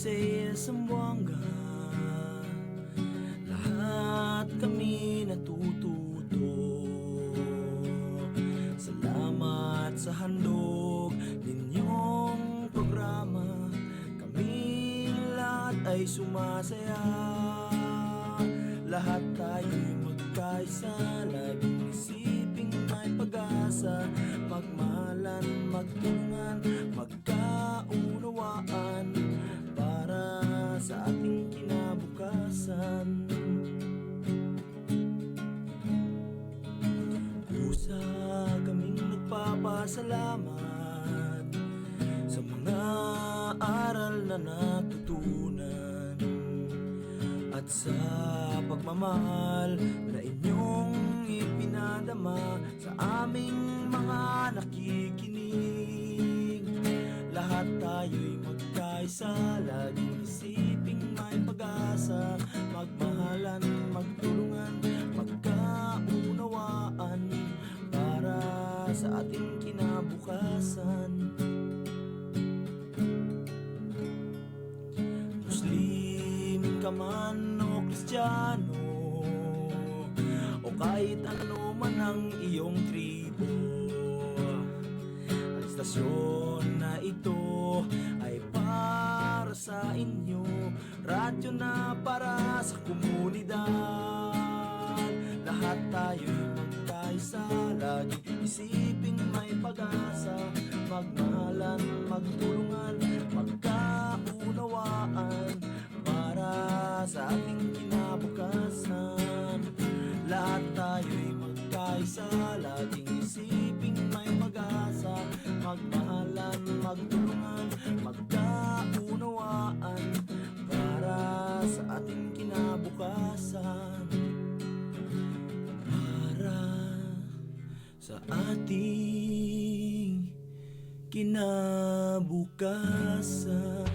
say Zamboanga, lahat kami natututo. Salamat sa handog ninyong programa, kami lahat ay sumasaya. Lahat tayo'y magkaisa, laging isiping may pag-asa. Magmahalan, magtulungan, magkaunawaan para sa ating kinabukasan. Kusa kaming nagpapasalamat sa mga aral na natutunan at sa pagmamahal na inyong ipinadama sa aming mga nakikinig. Lahat tayo'y magkaisa, laging isiping may pag-asa. Magmahalan, magtulungan, magkaunawaan para sa ating kinabukasan. Muslim ka man o Kristiyano, o kahit ano man ang iyong tribo, ang istasyon na ito ay para sa inyo. Radyo na para sa komunidad. Lahat tayo'y magkaisa, laging isiping may pag-asa. Magmahalan, magtulungan, magkaunawaan para sa ating kinabukasan. Lahat tayo'y magkaisa, laging isiping may pag-asa. Magmahalan, magtulungan, magkaunawaan para sa ating kinabukasan. Para sa ating kinabukasan.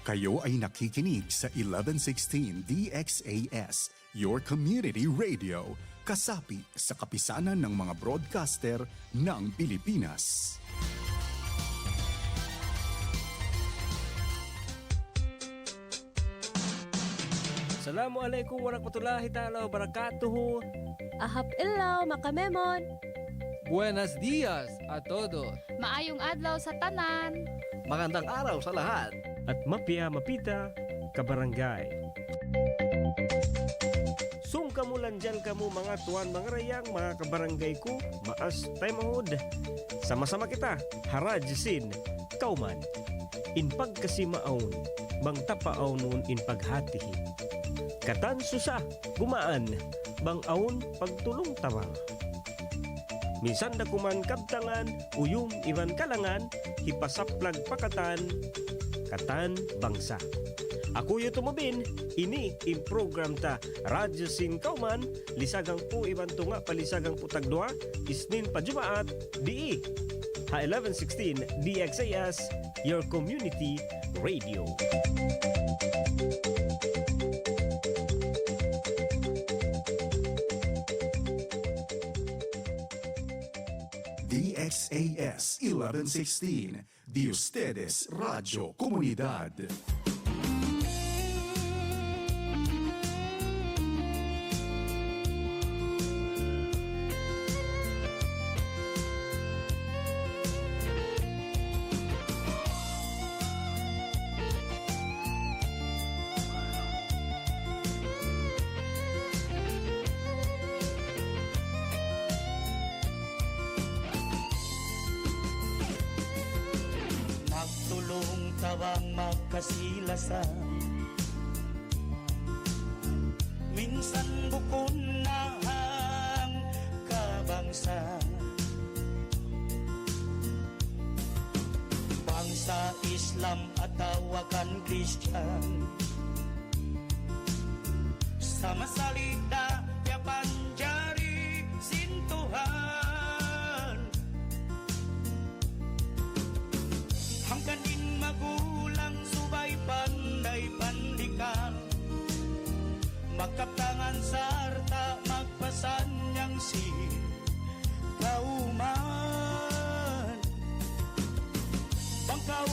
Kayo ay nakikinig sa 1116 DXAS, your community radio, kasapi sa kapisanan ng mga broadcaster ng Pilipinas. Assalamualaikum warahmatullahi ta'ala wabarakatuh. Ahap ilaw, makamemon. Buenos dias a todos. Maayong adlaw sa tanan. Magandang araw sa lahat. At mapya mapita kabarangay. Sung kamulan dyan kamo mga tuwan, mga rayang, mga kabarangay ko, maas tay mahod. Sama-sama kita, harajsin, kauman. In pagkasimaon, bang tapaaw nun in paghatihi. Katan susa, gumaan, bang aon pagtulong tawa. Minsan na kuman kabtangan, uyong iban kalangan, hipasaplag pakatan, katan bangsa. Ako yu tumubin, ini in program ta Radyo Sin Kauman, lisagang po iban tunga palisagang putagdua, isnin pa Jumaat, di ha 1116 DXAS, your community radio. DXAS 1116, de ustedes Radio Comunidad. Tawang magkasilasan, minsan bukon na ang kabangsa. Bangsa Islam at tawakan Christian, sama salita yapan jari sintuhan. Hanggang din magulang subay panday pandikan, magkaptangan sarta magpasanyang si kauman. Bangkaw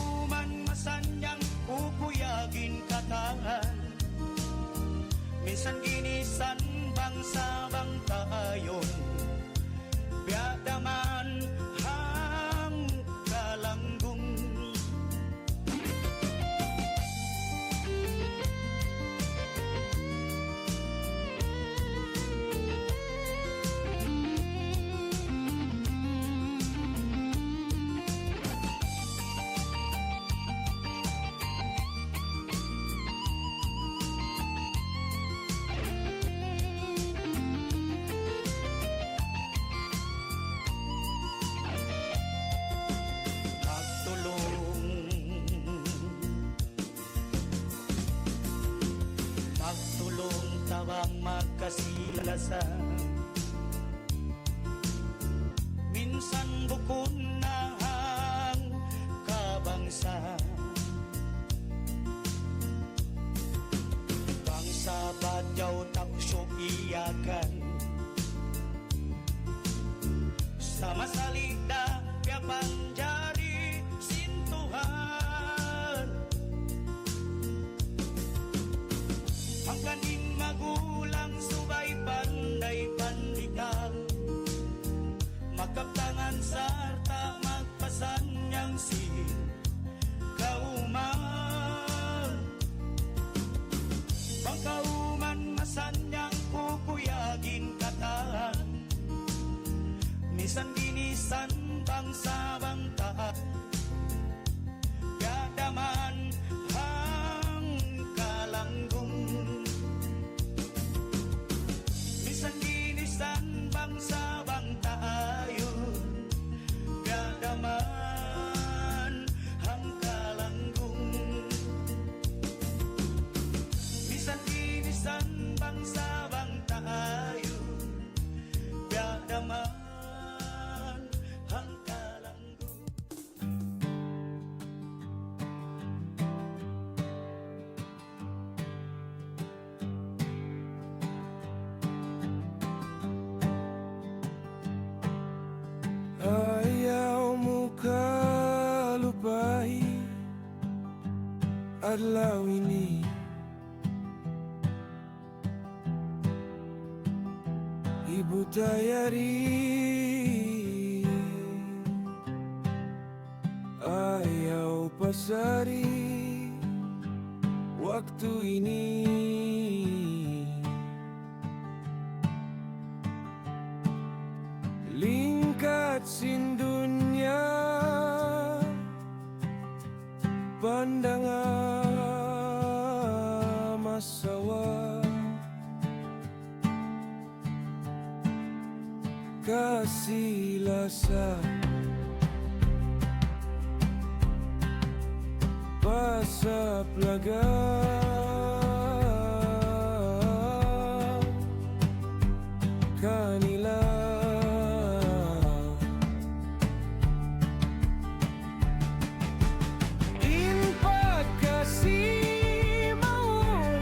pag-asa. Minsan bukod na ang kabangsa, bangsa badyaw tapso iyakan. Sama salida kaya panjari sintuhan, ang kaning magulang subay panday pandikang, magkaptangan sarta magpasanyang si kauman. Pangkauman masanyang kukuyagin katahan, misan ginisan bangsa bangta, gadaman hang kalanggung. Misan ginisan bangsa bangta ayon, gadaman hang kalanggung. Misan ginisan bangsa bangta ayon, gadaman hang kalanggung. Ayaw mo kalupay adlaw ini, ibutayari. Ayaw pasari waktu ini, lingkat sin dunia pandangan masawa, kasih lasa pasap laga, kanila in pagkasih maun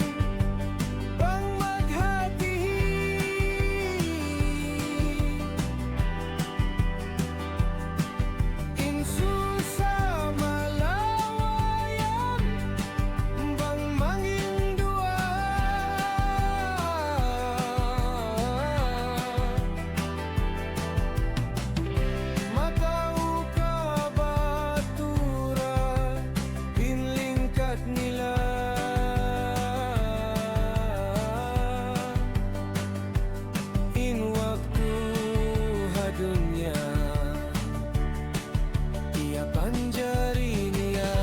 pang maghati, in susah malawayan bang mangin dua, matau ka batura inlingkat nila, in waktu hadunya ia panjari niya.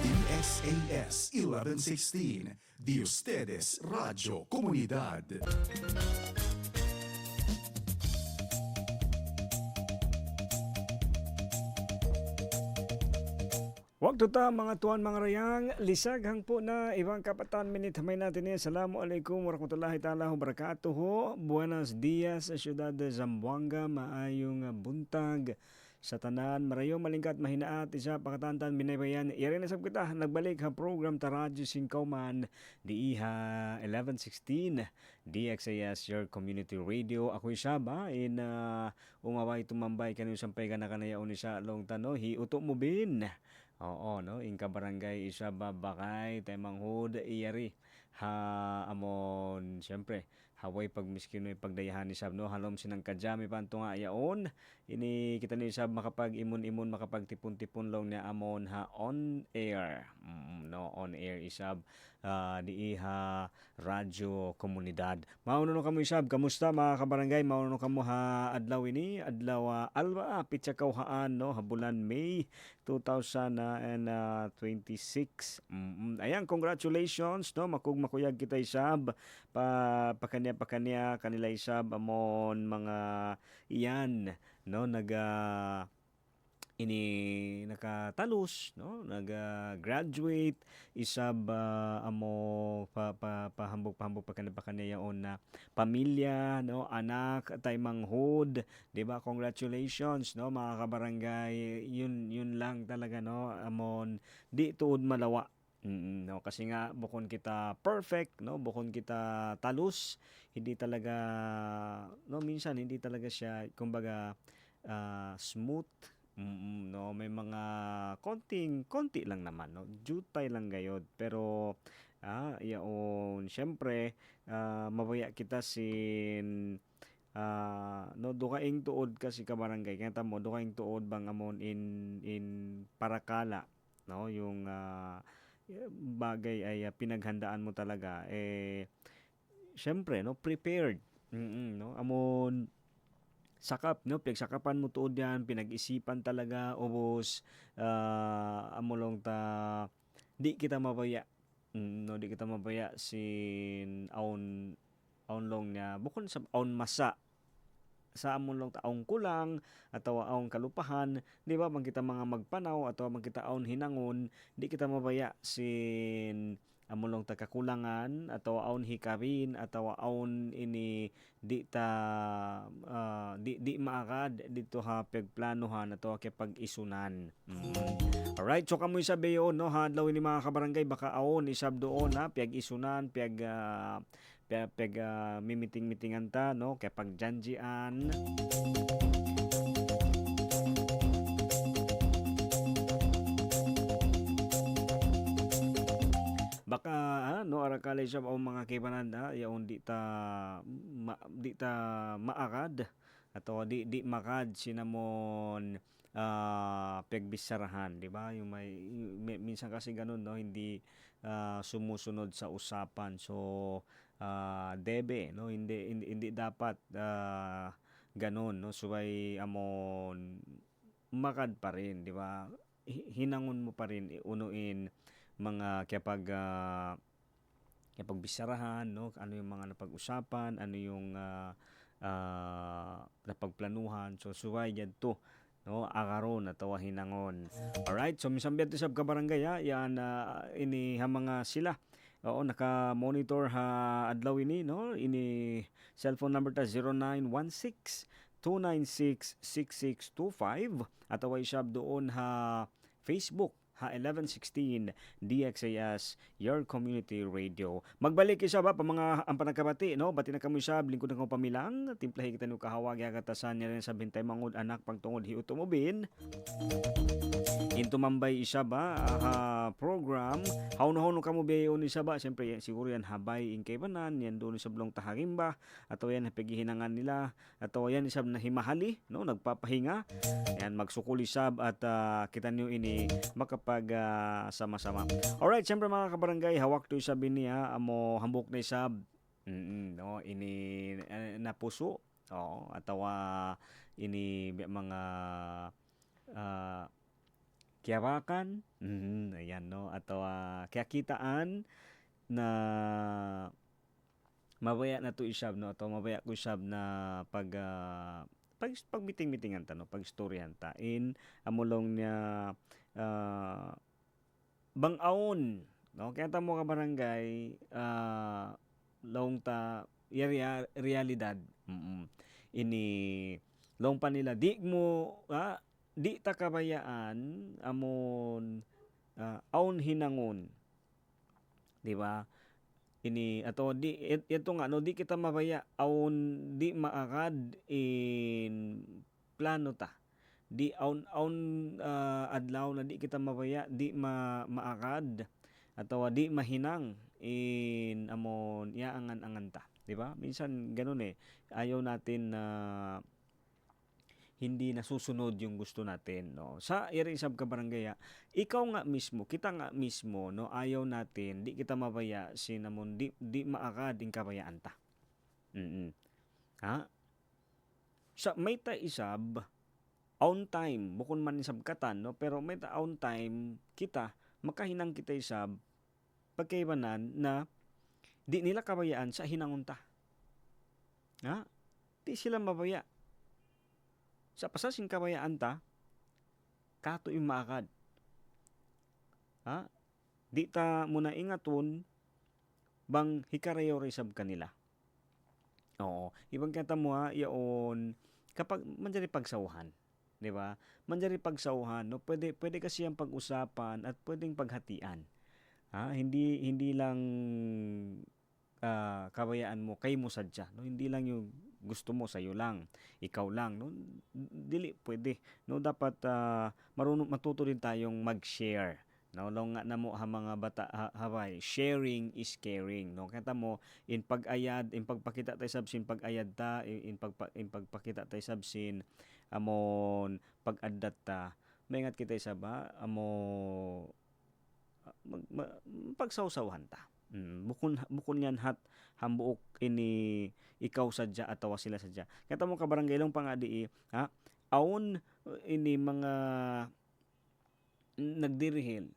DXAS 1116, de ustedes Radio Comunidad. Waktu ta mga tuan mga rayang, lisag hang po na ibang kapatan minit hamay natin niya. Assalamualaikum warahmatullahi ta'ala wabarakatuh. Buenos dias sa syudad de Zamboanga, maayong buntag sa tanan marayo malingkat mahinaat isa pakatantan binabayan iri na sab kita nagbalik ha program ta Radyo Singkauman di iha 1116 DXAS your community radio ako isaba in umaway tumambay kanyo sampay kana kanayaon ni sa long tano hiuto mo bin. Oo no in barangay isaba bakay temanghod iyari ha amon siyempre haway pagmiskinoy pagdayahan ni sab no halom sinang kadyami panto nga yaon ini kita ni sab makapag imon-imon makapagtipon-tipon long na amon ha on air. No on air isab di iha radyo komunidad. Mauno no kamo isab kamusta mga kabarangay mauno no kamo ha adlaw ini adlaw alba pitsa kauhaan no habulan May 2026. Ayan congratulations no makuyag kita isab pakanya kanila isab amon mga iyan no ini nakatalos no graduate isab amo pahambog pa kanila yaon na pamilya no anak tay manghod di ba congratulations no mga kabarangay yun lang talaga no amon di tuod malawa. No kasi nga bukon kita perfect no bukon kita talus hindi talaga no minsan hindi talaga siya kumbaga smooth. No may mga konti lang naman no jutay lang gayod pero yaon syempre mabaya kita sin no dukaing tuod kasi kabarangay kaya tamo dukaing tuod bang amon in parakala no yung bagay ay pinaghandaan mo talaga syempre no prepared. No amon sakap no pigsakapan mo tuod yan pinag-isipan talaga ubos amolong ta di kita mabaya. No di kita mabaya sin aon long niya bukod sa aon masa sa amon long taong kulang atawa aong kalupahan di ba man kita mga magpanaw atawa man kita aon hinangon di kita mabaya sin amon long kakulangan atawa aon hikarin atawa aon ini di maakad dito ha pagplanuhan atawa kay pag-isunan. Alright, so kamoy sabi yun no hadlaw ni mga kabarangay baka aon isab doon ha pag-isunan mimiting-mitingan ta no kay pagjanjian. Baka no arakali siya o mga kibanan yaon di ta maakad atau di makad sinamon pegbisarahan di ba yung minsan kasi ganun no hindi sumusunod sa usapan so debe no hindi dapat ganun no subay amon makad pa rin di ba hinangon mo pa rin unuin mga kapag bisarahan no ano yung mga napag-usapan ano yung napagplanuhan so suway yan to no agaron atawa hinangon. Alright, so misambyan to sab ka barangay yan ini ha mga sila oo naka-monitor ha adlaw ini no ini cellphone number ta 0916 296-6625 atawa isab doon ha Facebook ha 1116 DXAS your community radio. Magbalik isa ba pa mga ang panagkabati no bati na kamo isab lingkod ng pamilang timplahi kita no kahawag katasan niya rin sa bintay mangod anak pagtungod hiuto mo bin into mambay isa ba program hawno kamo beyon isa ba siyempre siguro yan habay in kaybanan yan doon sa blong taharimba ato yan pagihinangan nila ato yan isab na himahali no nagpapahinga yan magsukuli sab at kita niyo ini makapag sama-sama. Alright, siyempre mga kabarangay hawak to isab niya amo hambok na isab no ini napuso atawa ini mga kiyawakan ayan no atau kiyakitaan na mabaya na to isab no atau mabaya ko isab na pagmiting-mitingan ta no pagstoryahan ta in amulong niya bangaon no kaya ta mo ka barangay long ta realidad ini long pa nila di mo di ta kabayaan amon aun hinangon, di ba? Ini ato ito nga no di kita mabaya aun di maakad in plano ta. Di aun adlaw na di kita mabaya di maakad atau di mahinang in amon yaangan-angan ta, di ba? Minsan ganun ayaw natin na hindi nasusunod yung gusto natin, no. Sa iri isab ka barangay, ikaw nga mismo, kita nga mismo, no, ayaw natin di kita mabaya sinamon di maakad in kabayaan ta. Ha? Sa may ta isab on time bukon man isab katan, no, pero may ta on time kita makahinang kita isab pagkaibanan na di nila kabayaan sa hinangon ta. Ha? Di sila mabaya. Sa pasasing kabayaan ta, kato yung maakad. Ha? Di ta muna ingaton bang hikarayo resab kanila. Oo. Ibang kata mo yaon kapag manjari pagsauhan, di ba? Manjari pagsauhan, no, pwede kasi ang pag-usapan at pwedeng paghatian. Ha? Hindi lang kabayaan mo kay mo sadya, no? Hindi lang yung gusto mo sayo lang, ikaw lang, no? Dili pwede, no? Dapat marunong matuto din tayong mag-share, no? Long nga na mo ha mga bata haway, sharing is caring, no? Kata mo in pag-ayad, in pagpakita tayo sabsin pag-ayad ta, in pagpakita tayo sabsin amon pag-addat ta, maingat kita isaba amo pagsawsawan ta. Bukon yan hambuok ini ikaw sadya atawa sila sadya. Kata mo ka barangay long pangadi ha? Aun ini mga nagdirihil,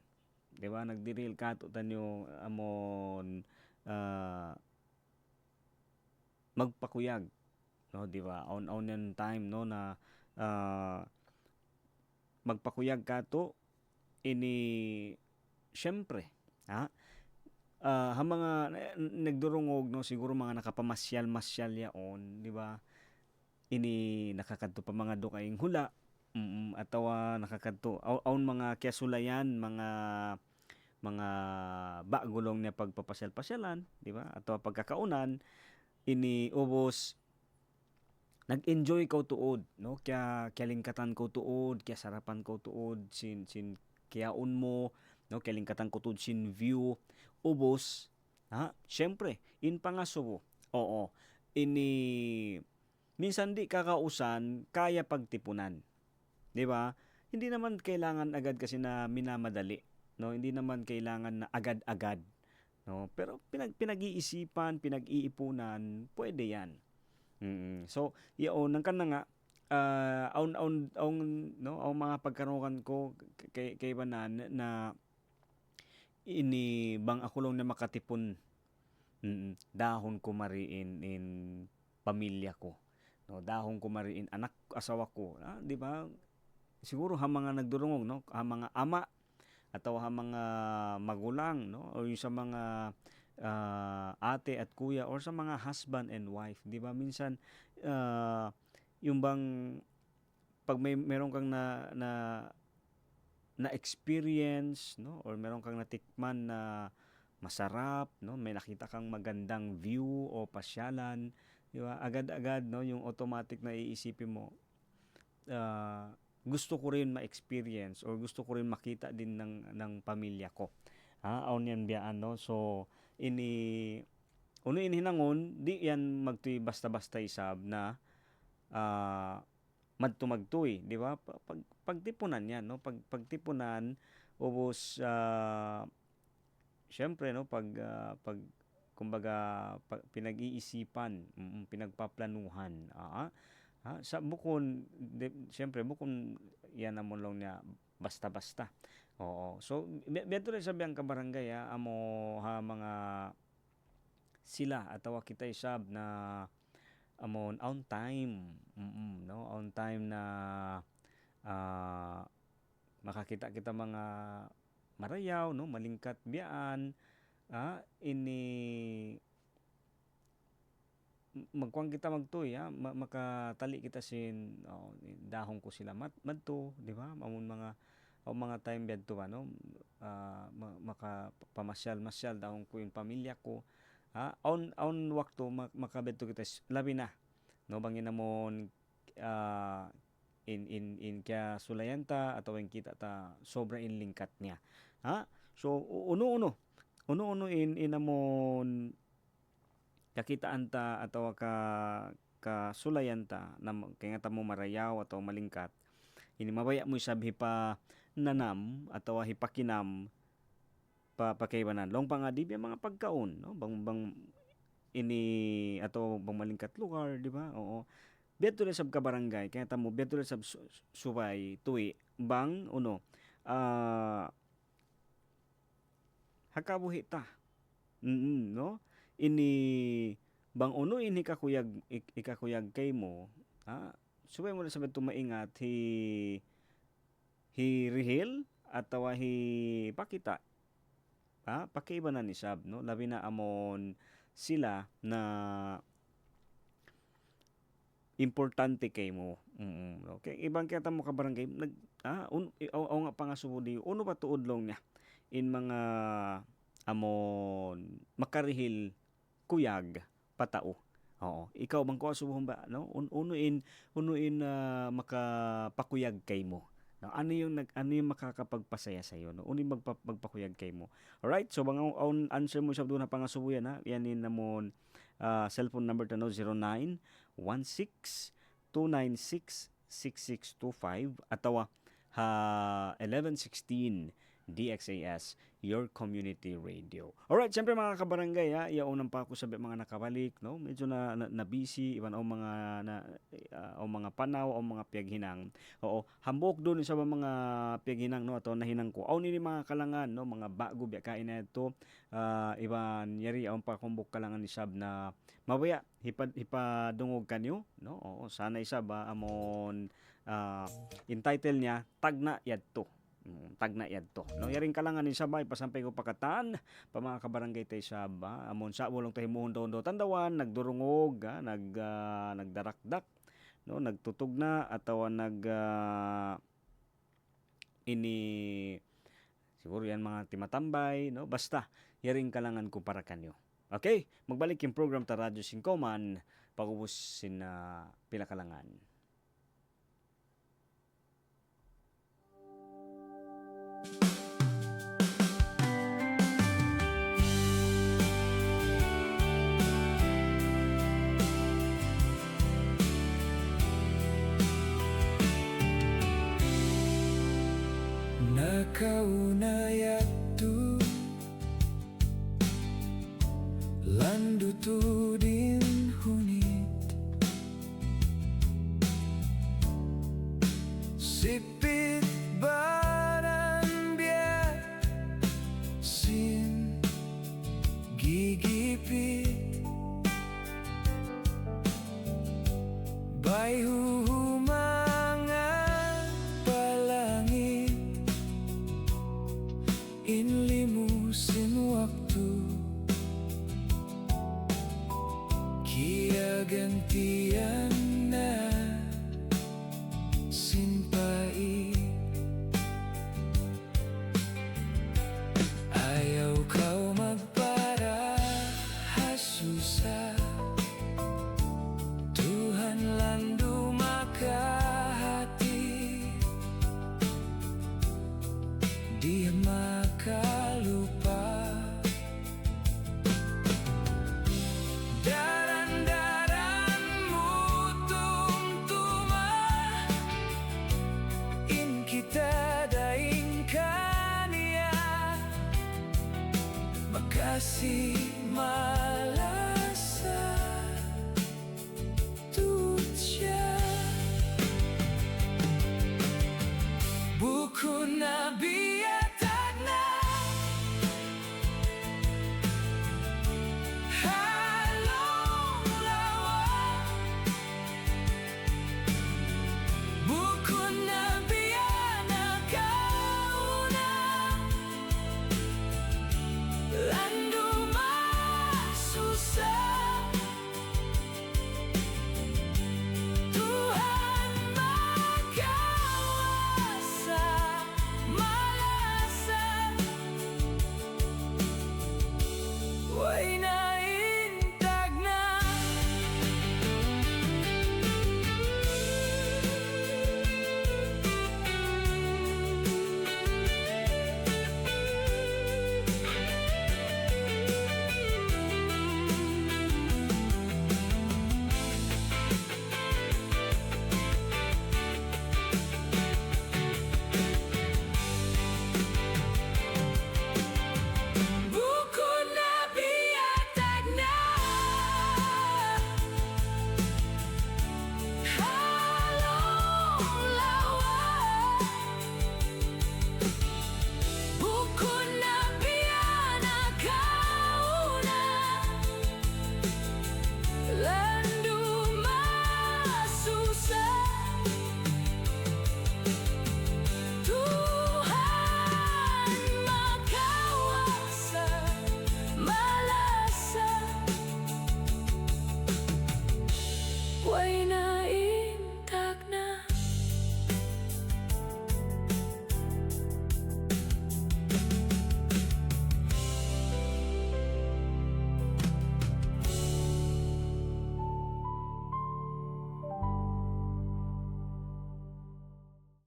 di ba? Nagdirihil kato tanyo amon magpakuyag, no, di ba? On yan time, no, na magpakuyag kato ini syempre, ha? Mga nagdurungog, no, siguro mga nakapamasyal yaon, di ba? Ini nakakadto pa mga dukaing hula, atawa nakakadto aun mga kiasulayan, mga bagulong na pagpapasyal-pasyalan, di ba? Atawa pagkakaunan ini ubos nag-enjoy ko tuod, no, kaya lingkatan ko tuod, kaya sarapan ko tuod sin kiyaon mo, no, kaya lingkatan ko tuod sin view ubos, ha? Syempre in pangasubo, oo, ini minsan di kakausan kaya pagtipunan, di ba? Hindi naman kailangan agad kasi na minamadali, no, hindi naman kailangan na agad-agad, no, pero pinag-iisipan, pinag-iipunan, pwede yan. So yaon nang kan nga aun no, ang mga pagkaroon ko kay banan na ini bang ako lang na makatipon dahon ko mariin in pamilya ko, no, dahon ko mariin anak asawa ko, di ba? Siguro ha mga nagdurungog, no, ha mga ama ataw ha mga magulang, no, o yung sa mga ate at kuya or sa mga husband and wife, di ba? Minsan yung bang pag meron kang na experience, no, or meron kang natikman na masarap, no, may nakita kang magandang view o pasyalan, di ba? Agad-agad, no, yung automatic na iisipin mo, gusto ko rin ma-experience or gusto ko rin makita din ng pamilya ko. Aun yan biyaan, no? So ini hinangon di yan magtuy basta-basta isab na magtumagtoy, di ba? Pagtipunan yan, no? Pagtipunan ubos syempre, no, pag kumbaga pinag-iisipan, pinagpaplanuhan, sa bukon syempre bukon yan namon lang niya basta-basta. Oo. So beto rin sabi ang kabarangay amo ha mga sila atawa kita isab na amon on time, no, on time na makakita kita mga marayaw, no, malingkat biyaan, ini magkuang kita magtuy ha, makatali kita sin dahong ko sila madto, di ba? Mga time bed to ano, makapamasyal dahong ko yung pamilya ko. Ha, on wakto makabedto kita labi na. No bangin namon in kaya sulayanta atau yung kita ta sobra in lingkat niya. Ha? So uno in amon kakitaan ta atau ka sulayanta na kaya nga mo marayaw atau malingkat ini mabaya mo sabi pa nanam atau hipakinam pakaibanan long pangadi mga pagkaon no bang ini atau bang malingkat lugar di ba oo beto rin sab ka barangay kaya tamo beto rin sab subay tuwi bang hakabuhi ta no ini bang ini ikakuyag kay mo subay mo na sabi maingat hi rihil atawa hi pakita pakaibanan ni sab no labi na amon sila na importante kay mo okay ibang kaya mo ka barangay nga pangasubudi uno pa tuudlong niya in mga amon makarihil kuyag patao. Oo. Ikaw bang ko subuhon ba no? Unuin makapakuyag kay mo. No, ano yung makakapagpasaya sa iyo no? Unin magpakuyag kay mo. Alright? So bang on answer mo sa doon na pangasubuyan ha. Yanin namon cellphone number tano 0916-296-6625 atawa 1116 DXAS, your community radio. Alright, siyempre mga kabarangay ha, iaunang pa ako sabi mga nakabalik, no? Medyo na busy, iban o mga panaw o mga piyaghinang. Oo, hambok doon sa mga piyaghinang no ato nahinang ko. Aw ni mga kalangan no, mga bago biya kain na ito. Iban yari aw pa kumbok kalangan ni sab na mabaya hipadungog kanyo, no? Oo, sana isa ba amon entitle niya tagna yadto. Tagna yadto no yaring kalangan ni sabay pasampay ko pakatan pa mga kabarangay tay saba amon sa bolong tay mohon do tandawan nagdurungog nagdarakdak no nagtutog na atawa ini siguro yan mga timatambay no basta yaring kalangan ko para kanyo. Okay, magbalik yung program ta Radyo Singkoman pagubusin na pila kalangan. Nakaunayatu landutudin hunit sipit baran biak sin gigipit bayhu inlimusin waktu kia gantian na simpai ayaw kau magpara hasusa Tuhan landu Way naintag na.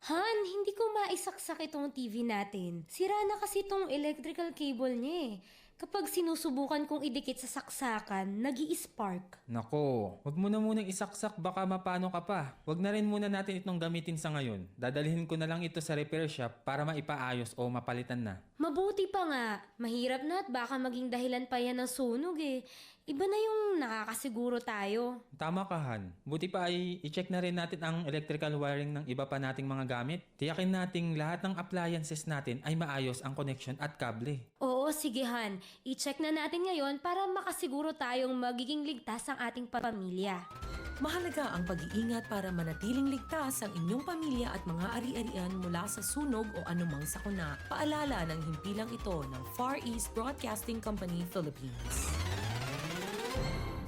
Han, hindi ko maisaksak itong TV natin. Sira na kasi itong electrical cable niya eh. Kapag sinusubukan kong idikit sa saksakan, nag-i-spark. Nako, wag mo na munang isaksak baka mapano ka pa. Wag na rin muna natin itong gamitin sa ngayon. Dadalhin ko na lang ito sa repair shop para maipaayos o mapalitan na. Mabuti pa nga. Mahirap na at baka maging dahilan pa yan ng sunog eh. Iba na yung nakakasiguro tayo. Tama ka, Han. Buti pa ay i-check na rin natin ang electrical wiring ng iba pa nating mga gamit. Tiyakin nating lahat ng appliances natin ay maayos ang connection at kable. Oo, sige Han. I-check na natin ngayon para makasiguro tayong magiging ligtas ang ating pamilya. Mahalaga ang pag-iingat para manatiling ligtas ang inyong pamilya at mga ari-arian mula sa sunog o anumang sakuna. Paalala ng himpilang ito ng Far East Broadcasting Company, Philippines.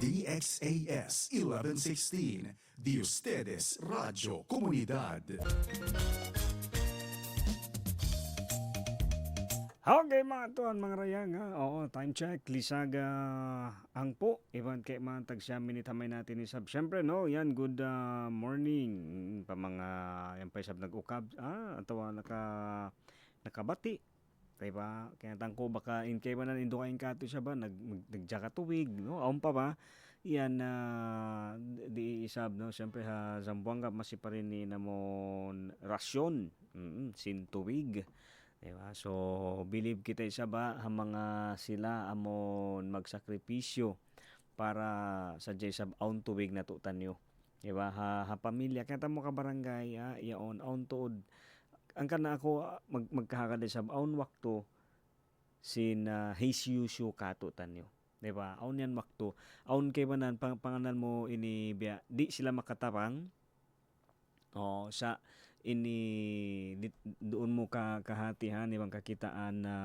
DXAS 1116, de ustedes Radio Comunidad. Okay mga tuan, mga rayang ha. Oo, time check. Lisaga ang po. Iban kay mga tagsya minute hamay natin isab. Siyempre no, yan good morning. Pa mga yan pa isab nag-ukab. Atawa nakabati. Diba? Kaya tangko baka in kay ba na indo kain kato siya ba nagdaka tuwig no aon pa ba yan di isab no siyempre ha Zamboanga masi pa rin ni namon rasyon sin tuwig diba so believe kita isa ba ha mga sila amon magsakripisyo para sa sab aon tuwig na tutan nyo diba ha pamilya kaya mo ka barangay yaon aon tuod ang kana ako magkahakad sa aun wakto sin Jesus kato tanyo. Diba? Aun yan wakto. Aun kay banan panganan mo ini biya di sila makatabang. Sa ini doon mo kahatihan ibang kakitaan na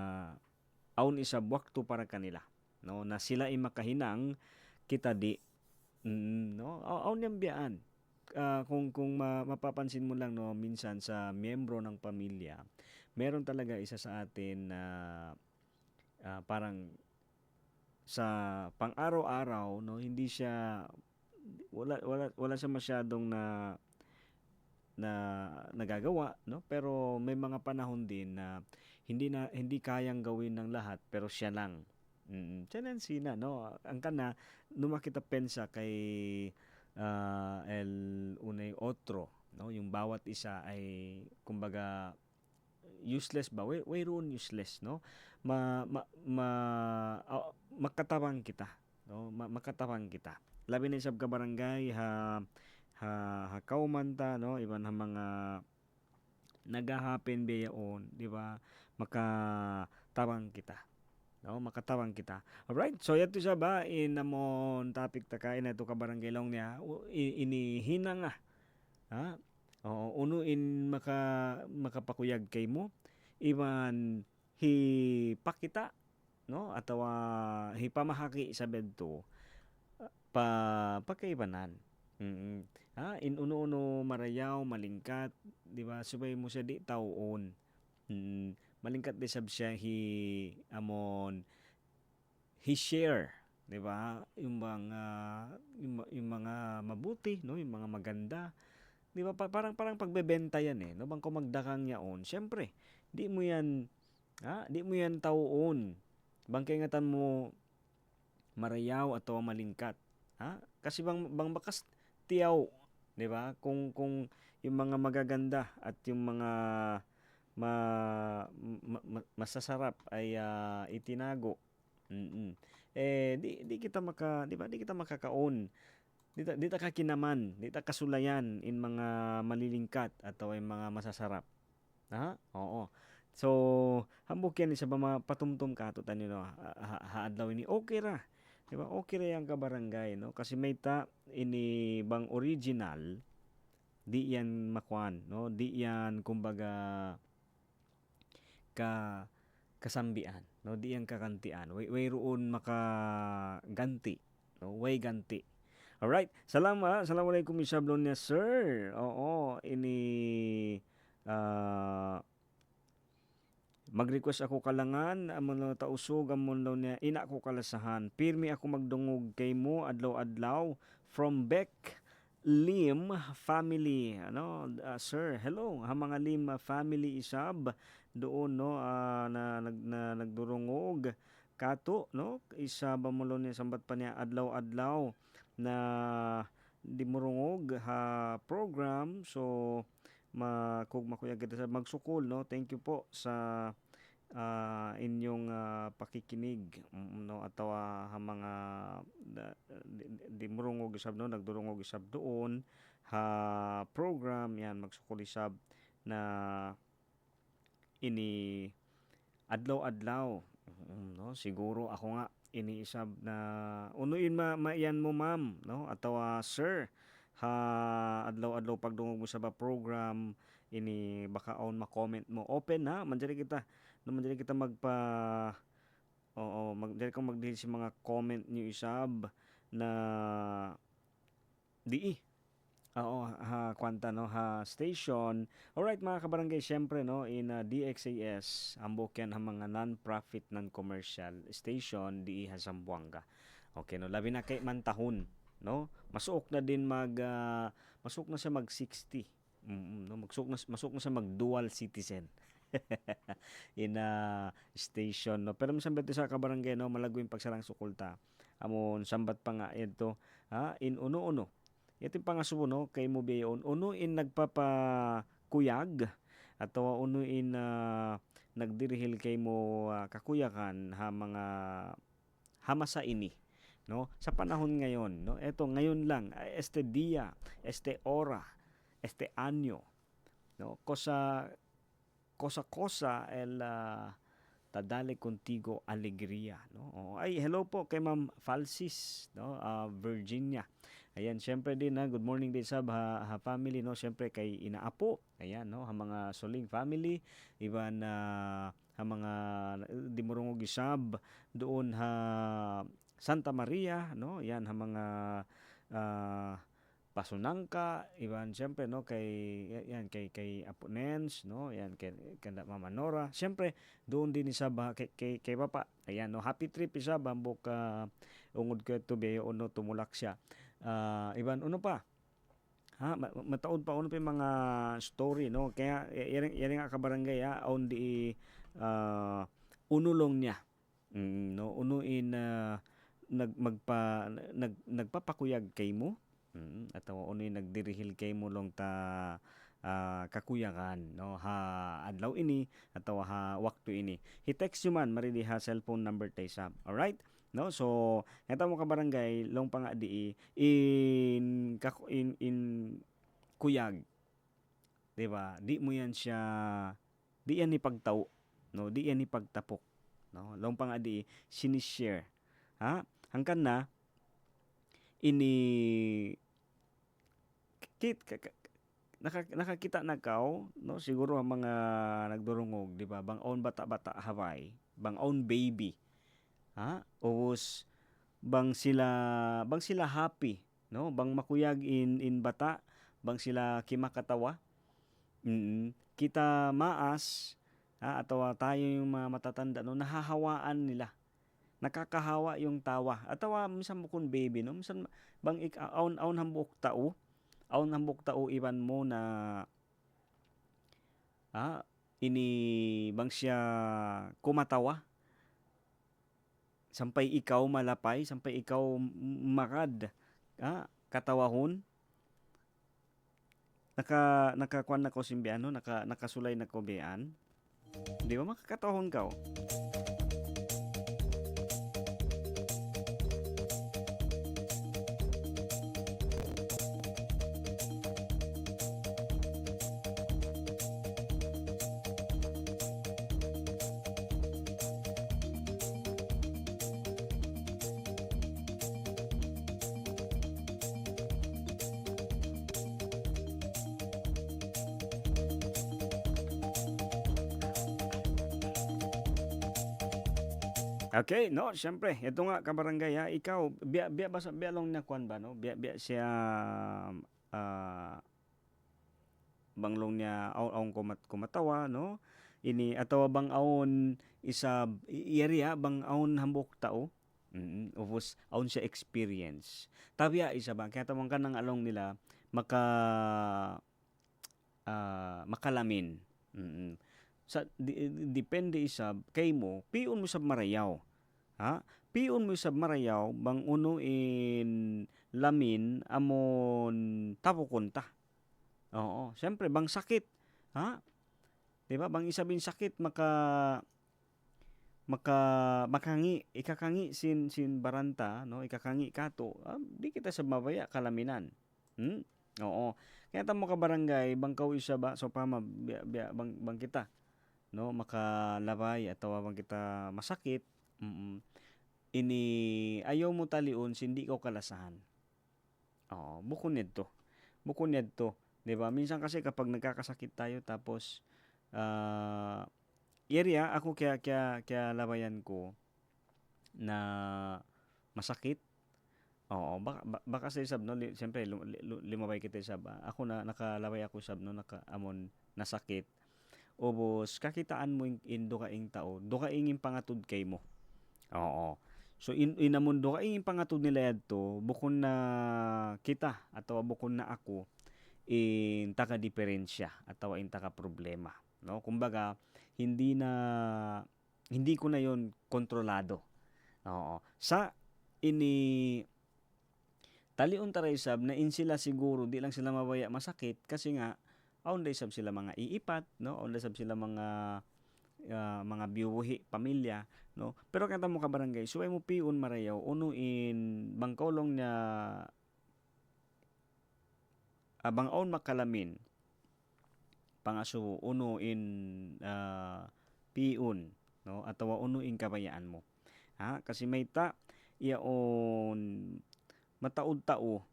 aun isa wakto para kanila. No, na sila ay makahinang kita di no aun yan biyaan. Kung mapapansin mo lang no minsan sa miyembro ng pamilya meron talaga isa sa atin na parang sa pang-araw-araw no hindi siya wala siya masyadong na nagagawa no pero may mga panahon din na hindi kayang gawin ng lahat pero siya lang tendency na no ang kana numakita pensa kay el unay otro no yung bawat isa ay kumbaga useless ba way roon useless no makatabang kita no makatabang kita labi na sab ka barangay ha kaumanta no iban ha mga nagahapen beyaon di ba makatabang kita no makatawan kita. Alright, so yato siya ba in amon topic ta kain na ito ka barangay long niya inihina nga. Ha? Uno in makapakuyag kay mo iban hipakita no atawa hipamahaki sa bedto pakaibanan. In uno marayaw malingkat di ba subay mo siya di taon. Malingkat di sab siya amon share di ba yung mga mabuti no yung mga maganda di ba parang pagbebenta yan no bang kung magdakang yaon syempre di mo yan taon bang kaingatan mo marayaw atau malingkat kasi bang bakas tiyaw di ba kung yung mga magaganda at yung mga masasarap ay itinago. Di kita makakaon. Di ta kakinaman, di ta kasulayan in mga malilingkat atau ay mga masasarap. Oo. So, hambok yan sa mga patumtum katutan no. Haadlaw ini okay ra. Di ba? Okay ra yang kabarangay no kasi may ta ini bang original di yan makuan no, di yan kumbaga kasambian no di ang kakantian way roon makaganti no way ganti Alright. Assalamualaikum isablon niya, sir. Oo, ini mag-request ako kalangan amon lang tausog amon law niya ina ko kalasahan. Pirmi ako magdungog kay mo adlaw-adlaw from Beck Lim family. Sir, hello. Ha mga Lim family isab doon no na nagdurungog kato no isa ba mo niya sambat pa niya adlaw-adlaw na di murungog ha program so kung makuyag kita sa magsukol no. Thank you po sa inyong pakikinig no ataw ha mga di murungog isab no nagdurungog isab doon ha program yan magsukol isab na ini adlaw-adlaw no siguro ako nga iniisab na unuin maiyan mo ma'am no atawa sir ha adlaw-adlaw pagdungog mo sa ba program ini baka on ma-comment mo open ha manjari kita magpa manjari kang magdihil si mga comment niyo isab na di ha kwanta no ha station. Alright mga kabarangay, syempre no in DXAS amboken ha mga non-profit non-commercial station di ha Zamboanga. Okay no labi na kay mantahon no masuk na din masuk na siya mag 60 no masuk na siya mag dual citizen in station no pero minsan beto sa kabarangay no malago yung pagsarang sukulta amon sambat pa nga ito in uno ito pangasubo no kay mo beyon uno in nagpapakuyag atawa uno in nagdirihil kay mo kakuyakan ha mga hamasa ini no sa panahon ngayon no eto ngayon lang este dia este hora este año no cosa el tadale contigo alegría no ay hello po kay Ma'am Falsis no Virginia. Ayan, syempre din good morning din sa ha family no, syempre kay inaapo. Ayan no, ha mga Soling family, iban ha mga dimurungog isab doon ha Santa Maria no, yan ha mga Pasunangka, iban syempre no kay Aponens no, yan kay Mama Nora. Syempre doon din isab kay Papa. Ayan no, happy trip isab ambok ungod ko to beyo no tumulak siya. Iban uno pa mataod pa uno pa yung mga story no kaya yari nga kabarangay on di unulong niya no unuin nagpapakuyag kay mo ataw unuin nagdirihil kay mo long ta kakuyakan no ha adlaw ini ataw ha wakto ini hi-text you man marili ha cellphone number tay sab. Alright no so eta mo kabarangay long pa nga di in kuyag di ba di mo yan siya di yan ipagtaw no di yan ipagtapok no long pa nga di sinishare hangkan na ini nakakita na kao no siguro ang mga nagdurungog di ba bang own bata-bata Hawaii bang own baby os bang sila happy no bang makuyag in bata bang sila kimakatawa kita maas atawa tayo yung mga matatanda no nahahawaan nila nakakahawa yung tawa atawa minsan mo kun baby no minsan bang aun hambok tao iban mo na ini bang siya kumatawa sampay ikaw malapay, sampay ikaw makad, katawahon. Nakakuan na ko simbian, no? Nakasulay na ko biyan. Di ba makakatawahon ka? Okay, no, syempre, ito nga kabarangay ha, ikaw, biya ba biya long na kwan ba no? Biya siya banglong niya aon kumatawa no? Ini atawa bang aon isa area bang aon hambok tao. Ubos aon siya experience. Tabya isa ba kaya tamang kanang along nila makalamin. Sa depende isab kay mo piun mo sab marayaw. Ha? Piun mo sab marayaw bang uno in lamin amon tapukonta. Oo, siyempre bang sakit. Ha? 'Di ba? Bang isabin sakit makangi ikakangi sin baranta no ikakangi kato di kita sa mabaya kalaminan. Oo. Kaya tamo ka barangay bangkaw isa ba so pama bang kita no makalabay at bang kita masakit. Ini ayaw mo talion sindi ko kalasahan. Oo, bukod nito. 'Di ba? Minsan kasi kapag nagkakasakit tayo tapos area ako kaya labayan ko na masakit. Oo, baka sa isab no, siyempre limabay kita isab. Ako na nakalabay ako sab no nakaamon nasakit. Ubos kakitaan mo indo ka ing tao, do ka ingin pangatud kay mo. Oo. So inamon do ka ingin pangatud nila yadto, bukon na kita atawa bukon na ako in taka diferensya atawa in taka problema, no? Kumbaga hindi ko na yon kontrolado. Oo. Sa ini talion taray sab na in sila siguro di lang sila mabaya masakit kasi nga aun day sab sila mga iipat, no? Aun day sab sila mga biyuhi pamilya, no? Pero kanta mo ka barangay, suway mo piun marayaw uno in bangkolong na bangaon makalamin pangaso uno in piun no atawa uno in kabayaan mo. Ha? Kasi may ta iyaon mataud-tao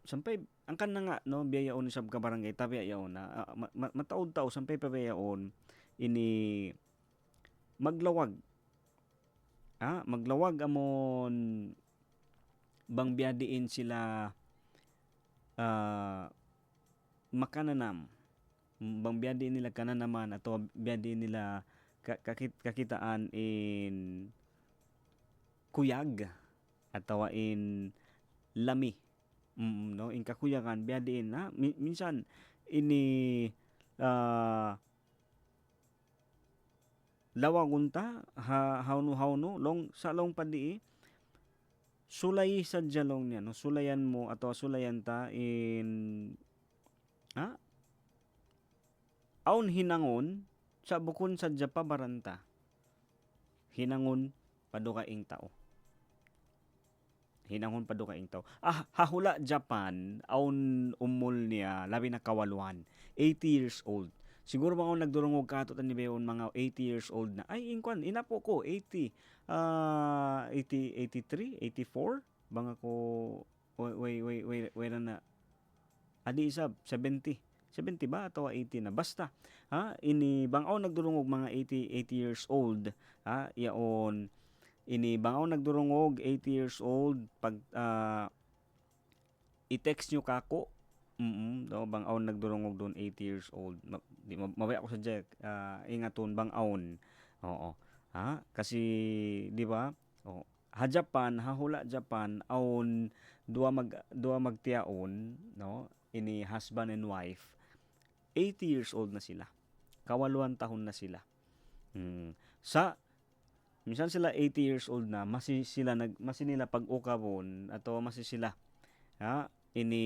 sampay ang kan nga no biyayaon sa kabarangay tabi ayaon na mataud-tao sampay pabayaon ini maglawag. Maglawag amon bang biyadiin sila makananam bang biyadiin nila kananaman atau biyadiin nila kakitaan in kuyag atawa in lami no in kakuyagan biyadiin na minsan ini lawagunta hawno long sa long padi sulay sa jalong niya no sulayan mo atau sulayan ta in aun hinangon sa bukon sa Japa baranta hinangon paduka ing tao. Hahula Japan aun umol niya labi na kawaluhan 80 years old. Siguro mga nagdurungog kato tan nibeyon mga 80 years old na. Ay inkwan inapo ko 80 83, 84 bang ako wait na adi isab 70 ba atawa 80 na basta ini bangaw nagdurungog mga 80 years old yaon ini bangaw nagdurungog 80 years old pag i-text nyo kako no bangaw nagdurungog doon 80 years old di mabaya ko sa Jack ingaton bangaon oo kasi di ba Japan hahula Japan aon dua magtiaon no ini husband and wife 80 years old na sila kawaluan tahon na sila sa minsan sila 80 years old na masi nila pag-ukabon ato masi sila ini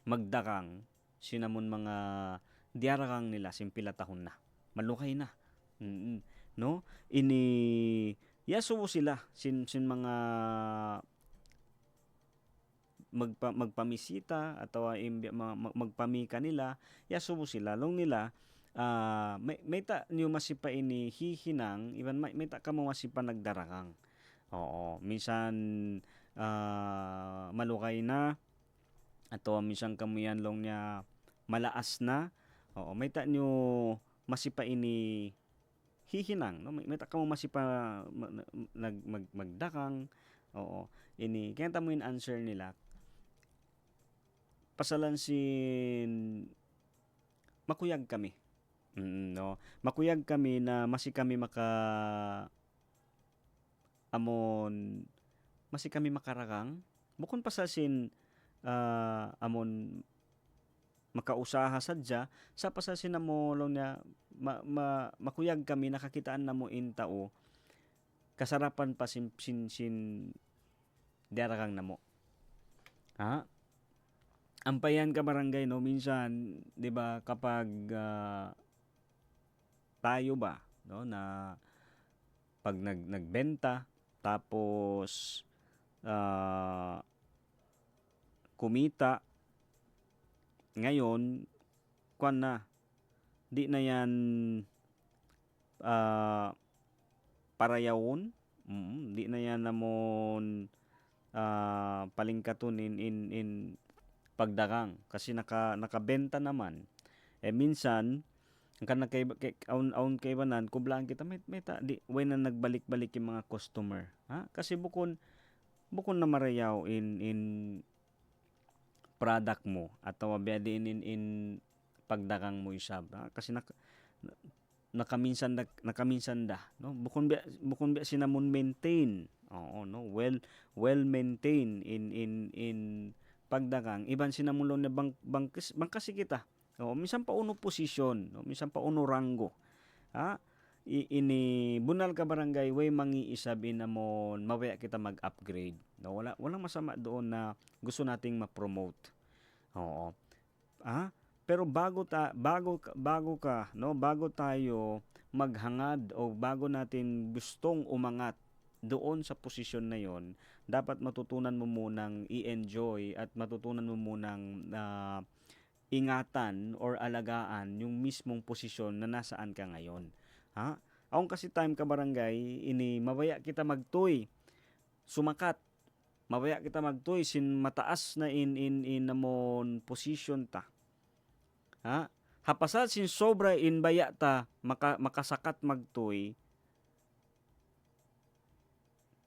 magdakang sinamon mga diarakang nila simpila tahon na malukay na no ini yasubo sila sin mga magpamisita atau magpami kanila yasubo sila long nila may ta niyo masipa ini hihinang iban may ta kamo masipa nagdarakang oo minsan malukay na atau minsan kamuyan long niya malaas na oo may ta niyo masipa ini hihinang, no? May ka mo masipa magdakang, oo. Ini kaya tamo yung answer nila. Pasalansin makuyag kami. No. Makuyag kami na masi kami makarakang. Bukon pasasin amon makausaha sadya sa pasasin mo long na makuyag kami nakakitaan na mo in tao kasarapan pa sin darakang namo. Ha? Ampayan ka barangay no minsan 'di ba kapag tayo ba no na pag nagbenta tapos kumita ngayon kwan na di na yan parayawon. Di na yan namon palingkaton in pagdagang kasi nakabenta naman. Minsan kan aun kay banan kublaan kita may di way na nagbalik-balik yung mga customer. Ha? Kasi bukon na marayaw in product mo at biya din in pagdagang mo isab. Ha? Kasi nakaminsan da no bukon biya sinamon maintain. Oo no well maintain in pagdagang iban sinamulon na bang kasi kita. O minsan pa uno posisyon, no? Minsan pa uno ranggo. Ha? Ini bunal ka barangay way mangiisab namon mawaya kita mag-upgrade. No? Walang masama doon na gusto nating ma-promote. Oo. Ha? Pero bago tayo maghangad o bago natin gustong umangat doon sa posisyon na yon, dapat matutunan mo munang i-enjoy at matutunan mo munang ingatan or alagaan yung mismong posisyon na nasaan ka ngayon. Ha? Aung kasi time ka barangay, ini mabaya kita magtoy, sumakat. Mabaya kita magtoy sin mataas na in namon position ta. Ha? Hapasad sin sobra in baya ta makasakat magtoy.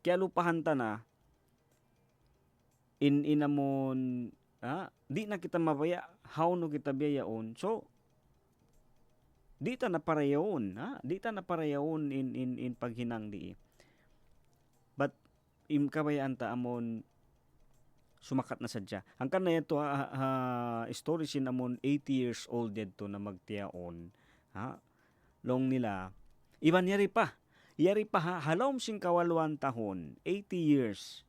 Kaya lupahan ta na in namon di na kita mabaya how no kita biyayaon. So di ta na parayaon, di ta na parayaon in paghinang di. But kabayaan ta amon sumakat na sadya. Ang kan na ito story sin amon 80 years old to na magtiyaon. Ha? Long nila iban yari pa halom sing kawaluan tahon 80 years.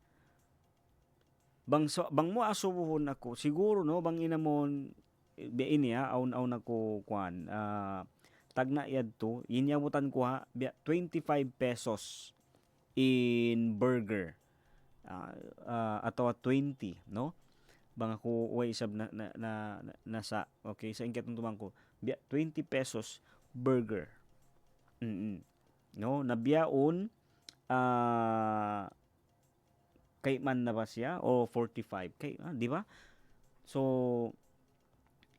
Bang mo asubuhon ako siguro no bang inamon ini aun ako kwan tagna yadto inyabutan ko 25 pesos in burger atau 20 no bang ako way isab na nasa okay sa ingkatong tumang ko 20 pesos burger no nabiyaon kay man na ba siya o 45 kay di ba so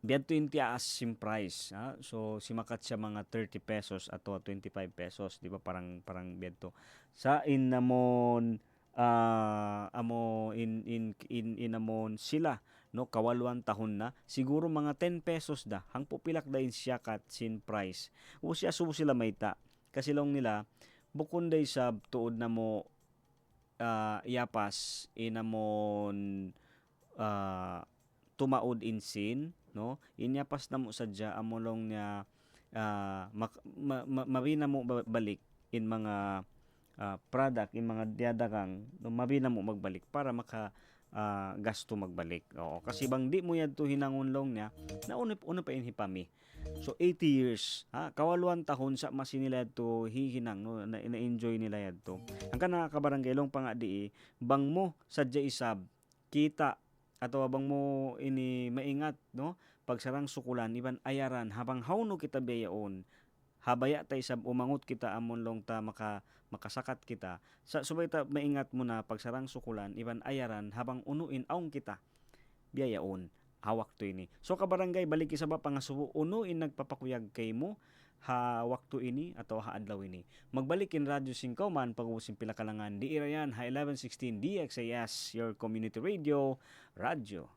biad 20 as sim price so simakat siya mga 30 pesos ato 25 pesos di ba parang biad to sa namon amo in amon sila no kawaluan tahon na siguro mga 10 pesos da hang pupilak dain siya kat sin price o siya subo sila mayta kasi long nila bukon day sab tuod na mo iapas inamon tumaod in sin no inyapas na mo sadya amolong niya mabina mo balik in mga product in mga diadakang no mabina mo magbalik para maka gasto magbalik. Oo, kasi bang di mo yadto hinangunlong niya na una pa inhipami. So 80 years, kawaluan tahon sa masinila yadto hihinang no na-enjoy nila yadto. Ang kana kabarangay long panga di bang mo sadya isab kita ato bang mo ini maingat no pagsarang sukulan iban ayaran habang hawno kita beyaon habaya tay sab umangot kita amon long ta makasakat kita sa subay ta maingat mo na pagsarang sukulan iban ayaran habang unuin aong kita biyayaon hawak to ini so kabarangay balik isa ba pangasubo unuin nagpapakuyag kay mo ha waktu ini atau ha adlaw ini. Magbalikin Radyo Singkauman pag-uusing pila kalangan di irayan ha 1116 DXAS your community radio Radyo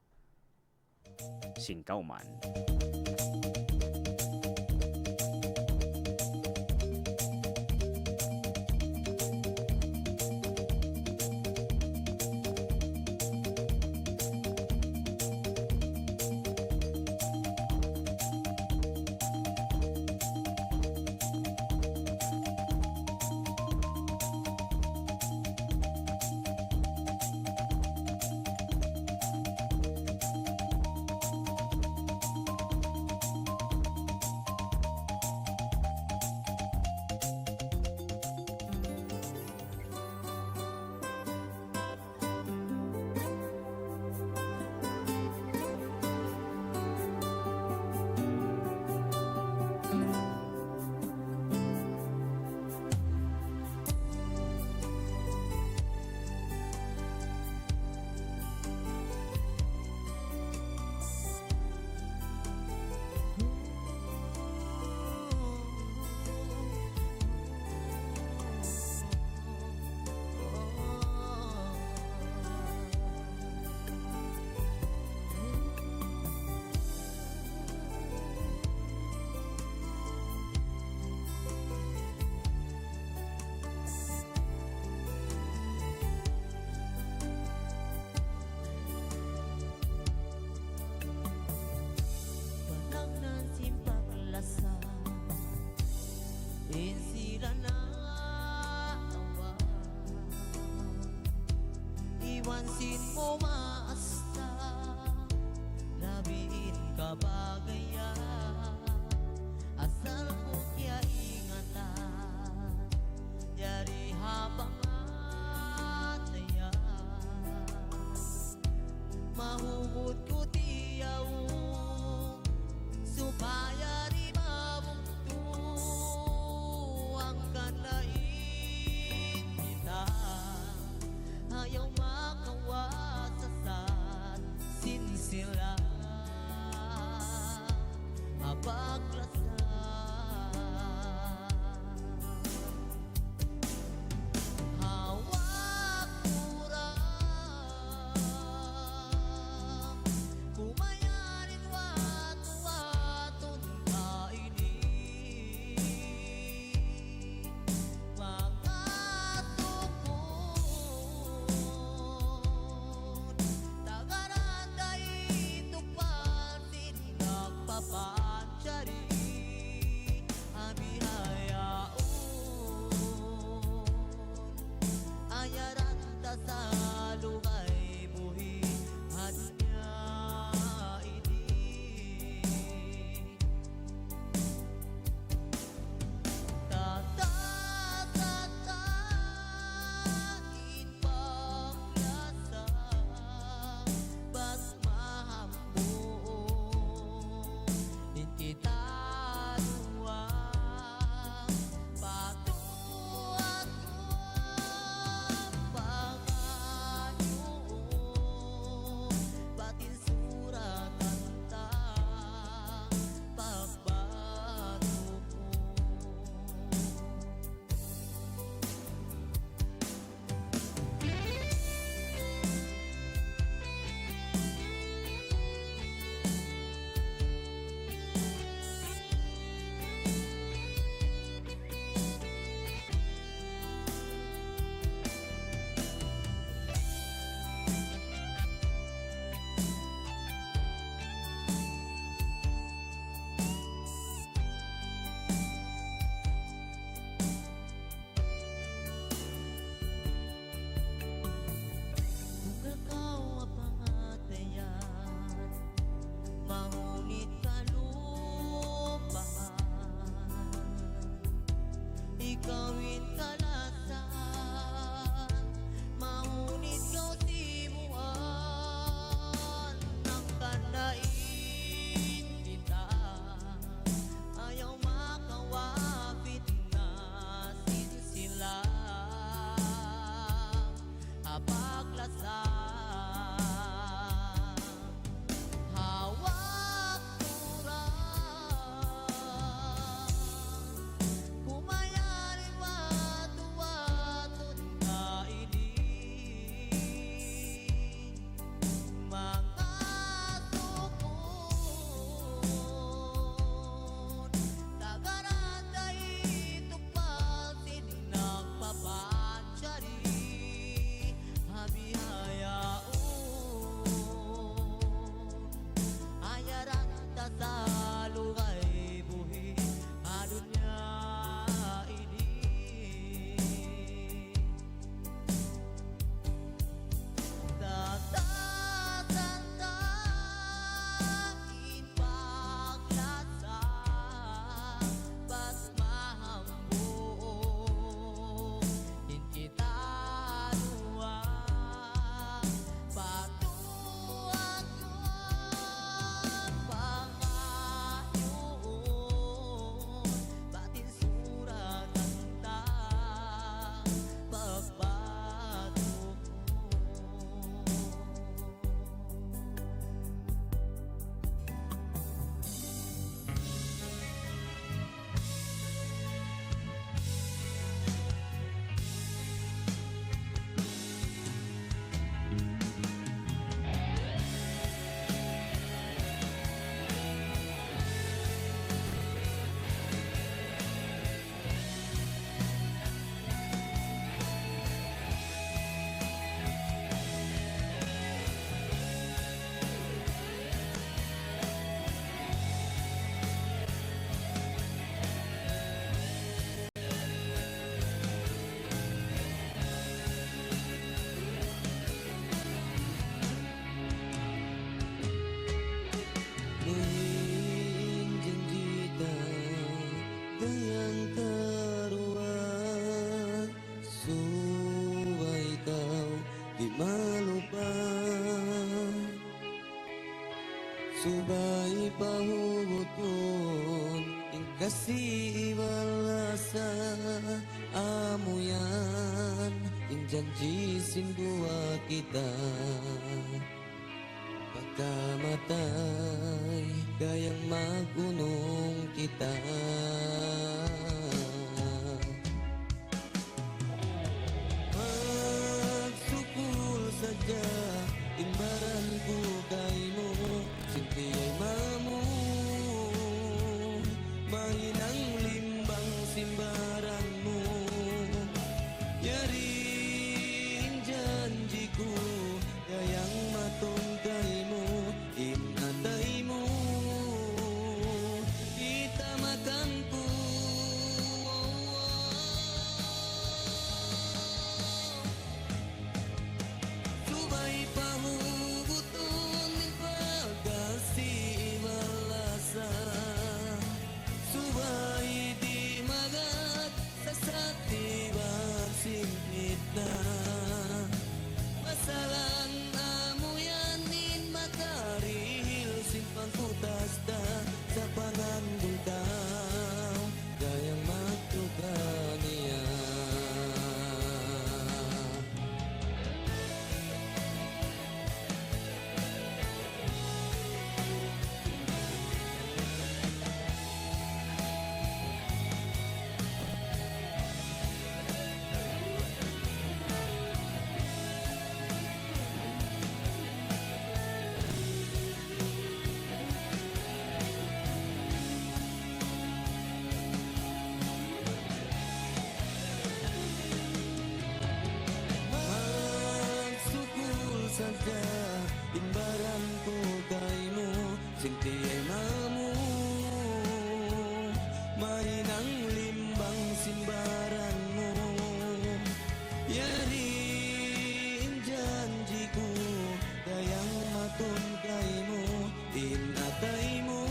Singkauman. Iwansin mo maasta, labiin ka bagaya, asal mo kaya ingatan, yari habang ataya, mahumot ko tiyaw, supaya di mabukto ang kanain kita, ayaw makawasasan sinsila apaglasa hawak kurang kumayanin watu-watun kainin mga tukon tagaran day tupan din nagpapansyari subay pahuguton ingkasi iwala sa amo yan injanji simbuwa kita pagkamatay kayang magunong kita magsukul sadya imbaran ko kay mo simpi ay mamu mahinang limbang simbaran mo yarin janji ko kayang matungkay mo inatay mo itamakan ko subay pahuguton ng pagkasimalasa subay di magat sa satiban simpit na masalan amo yanin makarihil simpang kutas da sa pangandul daw gayang magtugan niya magsukul sadya imbaran ko kay mo sinti ay mamu mahinang limbang simbaran mo yarin janji ko kayang matungkay mo inatay mo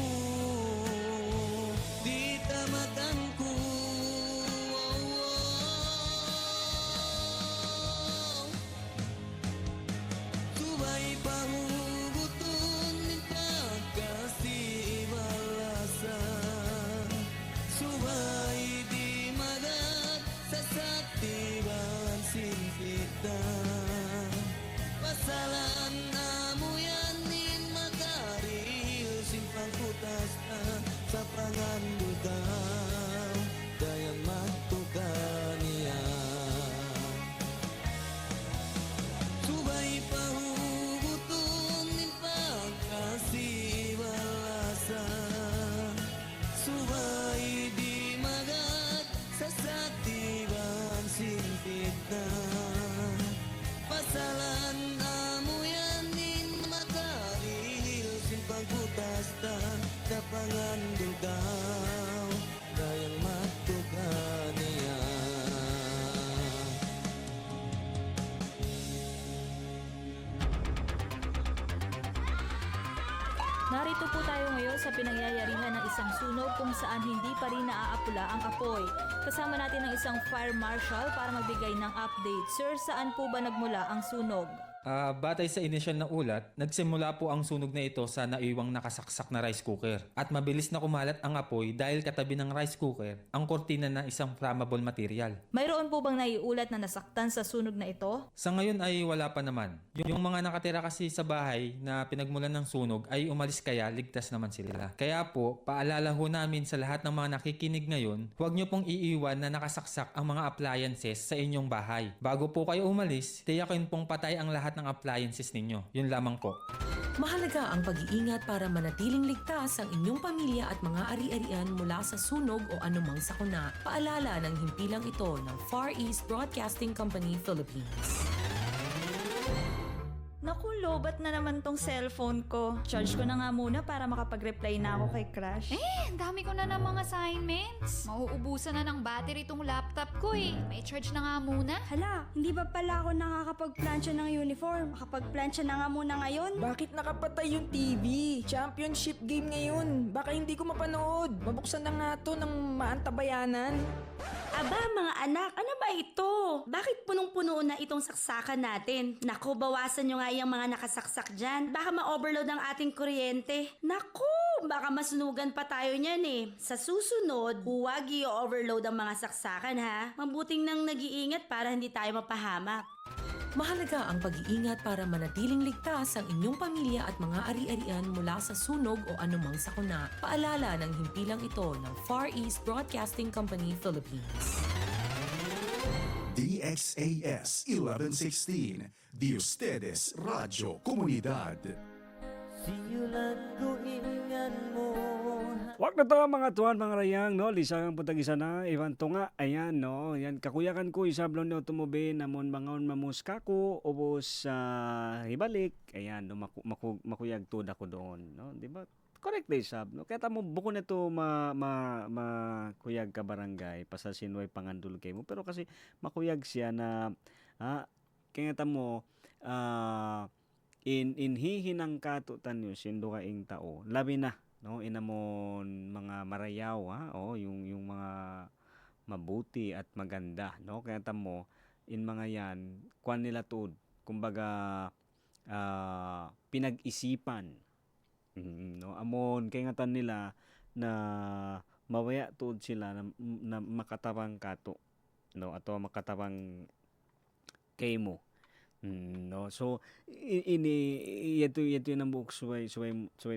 di tamakan ko subay pahuguton ng pagkasiwalasan subay di magat sa saktiban simpitan pasalan amo yanin makaril simpang kutas na sa pangandul daw dayang magtukan niya subay pahuguton ng pagkasiwalasan subay di magat sa saktiban simpit na pasalan amo yanin makarihil simpang kutas na sa pangandul daw dayang magtukan niya Narito po tayo ngayon sa pinangyayarihan ng isang sunog kung saan hindi pa rin naaapula ang apoy. Kasama natin ang isang fire marshal para magbigay ng update. Sir, saan po ba nagmula ang sunog? Batay sa inisyal na ulat, nagsimula po ang sunog na ito sa naiwang nakasaksak na rice cooker. At mabilis na kumalat ang apoy dahil katabi ng rice cooker ang kortina na isang flammable material. Mayroon po bang naiulat na nasaktan sa sunog na ito? Sa ngayon ay wala pa naman. Yung mga nakatira kasi sa bahay na pinagmulan ng sunog ay umalis kaya ligtas naman sila. Kaya po, paalala ho namin sa lahat ng mga nakikinig ngayon, huwag nyo pong iiwan na nakasaksak ang mga appliances sa inyong bahay. Bago po kayo umalis, tiyakin pong patay ang lahat ng appliances ninyo. Yun lamang po. Mahalaga ang pag-iingat para manatiling ligtas ang inyong pamilya at mga ari-arian mula sa sunog o anumang sakuna. Paalala ng himpilang ito ng Far East Broadcasting Company, Philippines. Naku, lobat na naman tong cellphone ko. Charge ko na nga muna para makapag-reply na ako kay Crush. Ang dami ko na ng mga assignments. Mauubusan na ng battery tong laptop ko eh. May charge na nga muna. Hala, hindi ba pala ako nakakapagplansya ng uniform? Makapagplansya na nga muna ngayon. Bakit nakapatay yung TV? Championship game ngayon. Baka hindi ko mapanood. Mabuksan na nga to ng maantabayanan. Aba, mga anak, ano ba ito? Bakit punong-puno na itong saksakan natin? Naku, bawasan nyo nga yung mga nakasaksak dyan. Baka ma-overload ang ating kuryente. Naku, baka masunugan pa tayo niyan eh. Sa susunod, huwag i-overload ang mga saksakan ha. Mabuting nang nag-iingat para hindi tayo mapahamak. Mahalaga ang pag-iingat para manatiling ligtas ang inyong pamilya at mga ari-arian mula sa sunog o anumang sakuna. Paalala ng himpilang ito ng Far East Broadcasting Company, Philippines. DXAS 1116, de ustedes Radio Comunidad. Wag na to mga tuwan, mga rayang, no? Lisang putag-isa na, iwan to nga, ayan, no? Yan, kakuyakan ko, isablon ni Otomobe, namon bangaon mamuska ko, ubos ibalik, ayan, no? Makuyag to ako doon, no? Di ba? Correct day sab, no? Kaya tamo buko nito makuyag ka barangay, pasasinway pangandul kay mo, pero kasi makuyag siya na, kaya tamo, inhihinang kato tanyo, sindo ka ing tao, labi na, no, inamon mga marayaw yung mga mabuti at maganda, no, kaya tamo in mga yan kwan nila tuod kumbaga pinag-isipan, no, amon kaya nga tan nila na mawaya tuod sila na makatabang kato, no, ato makatabang kay mo. No, so ito yung buok suway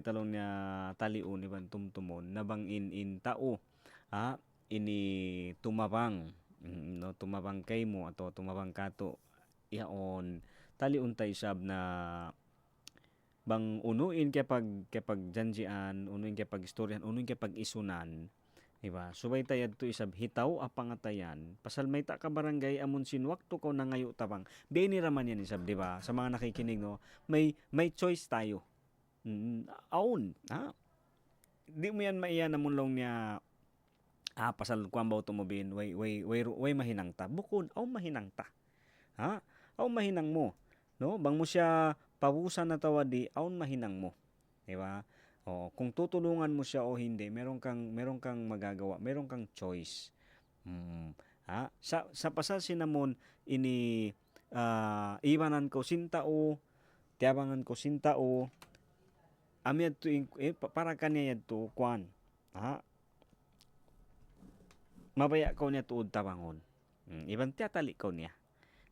talong niya taliun ni tumtumon nabang in tao ini tumabang, no, tumabang kay mo ato tumabang kato yaon taliun tay sab na bang unuin kapag janjian, unuin kapag istoryan, unuin kapag isunan. Diba? Subay tayad to isab hitaw a pangatayan. Pasal may ta ka barangay amon sinwak to ko na ngayo tabang. Beni raman yan isab, diba? Sa mga nakikinig, no, may choice tayo. Aun, di mo yan maiyan namon long niya pasal kwambaw tumubin way mahinang ta. Bukod aw mahinang ta. Aw mahinang mo, no? Bang mo siya pawusan na tawadi, aun mahinang mo. Diba? Kung tutulungan mo siya o hindi, meron kang magagawa, meron kang choice. Sa pasal sinamon ini iwanan ko sintao, tiyabangan ko sintao, amyad to para kanya yad to kwan. Mabaya ko niya tuod tabangon. Iban tiyatali ko niya.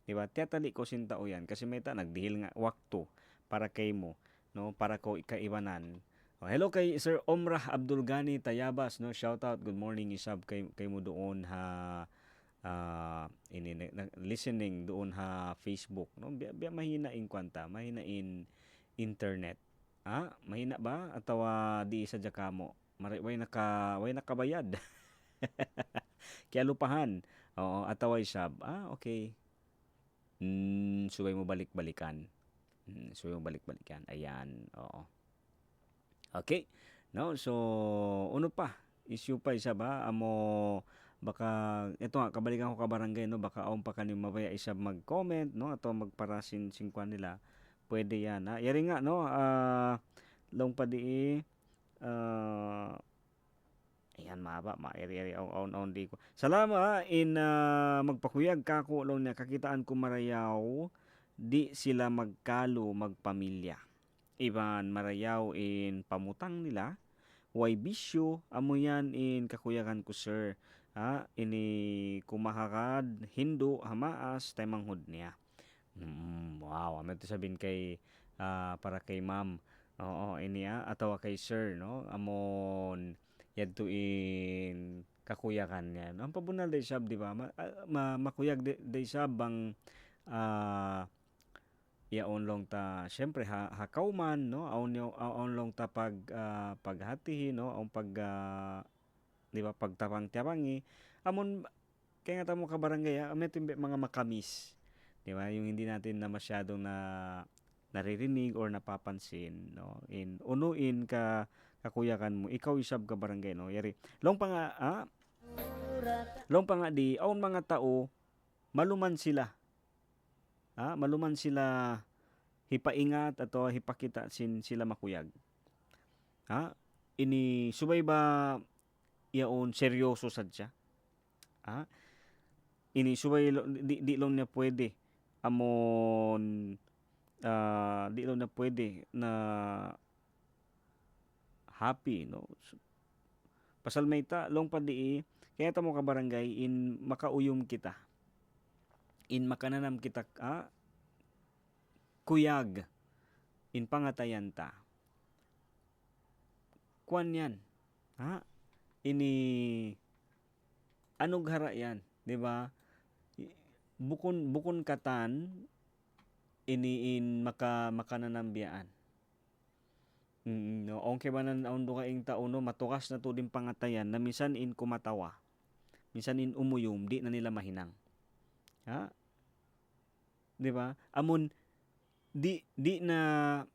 Diba? Tiyatali ko sintao yan kasi may ta nagdihil nga wakto para kay mo, no, para ko ikaiwanan. Hello kay Sir Omrah Abdul Ghani Tayabas, no, shout out, good morning isab kay mo doon listening doon Facebook, no, biya mahina in kwanta, mahina in internet, mahina ba ataw di sa jakamo way nakabayad kaya lupahan, ataw isab okay, subay mo balik-balikan, ayan, okay, no, so uno pa issue pa isa ba amo baka ito nga kabalikan ko ka barangay, no, baka aon pa kanin mabaya isa mag-comment, no, ato magparasin singkwan nila, pwede yan yari nga, no, long pa di ayan maeri on di ko salamat in magpakuyag kako long niya kakitaan ko marayaw di sila magkalo magpamilya. Iban marayaw in pamutang nila, way bisyo, amo yan in kakuyakan ko sir. Ini kumakakad, hindo, hamaas, tay manghod niya. Wow, amo ito sabihin kay, para kay ma'am. Oo, ini atawa kay sir, no? Amon, yadto in kakuyakan niya. Ang pabunal day sab, di ba? Makuyag day sab bang, yaon long ta syempre hakaw man, no, aon long ta paghatihi, no, aon di ba pagtabang-tabangi amon kaya nga tamo ka barangay mga makamis, di ba, yung hindi natin na masyadong naririnig or napapansin, no, in unuin kakuyakan mo ikaw isab ka barangay, no, yari long pa nga di aon mga tao maluman sila hipaingat ato hipakita sila makuyag. Ini subay ba yaon seryoso sad siya? Ini subay di long niya pwede amon di lang na pwede na happy, no? Pasal may ta long padi kaya ta mo ka barangay in makauyom kita. In makananam kita kuyag in pangatayan ta. Kuan yan. Ini anong hara yan, di ba? Bukon katan ini in makananambiyaan. No, okay ba nan aundo ka ing tao no matukas na to din pangatayan na minsan in kumatawa. Minsan in umuyom di na nila mahinang. Di ba? Amon di na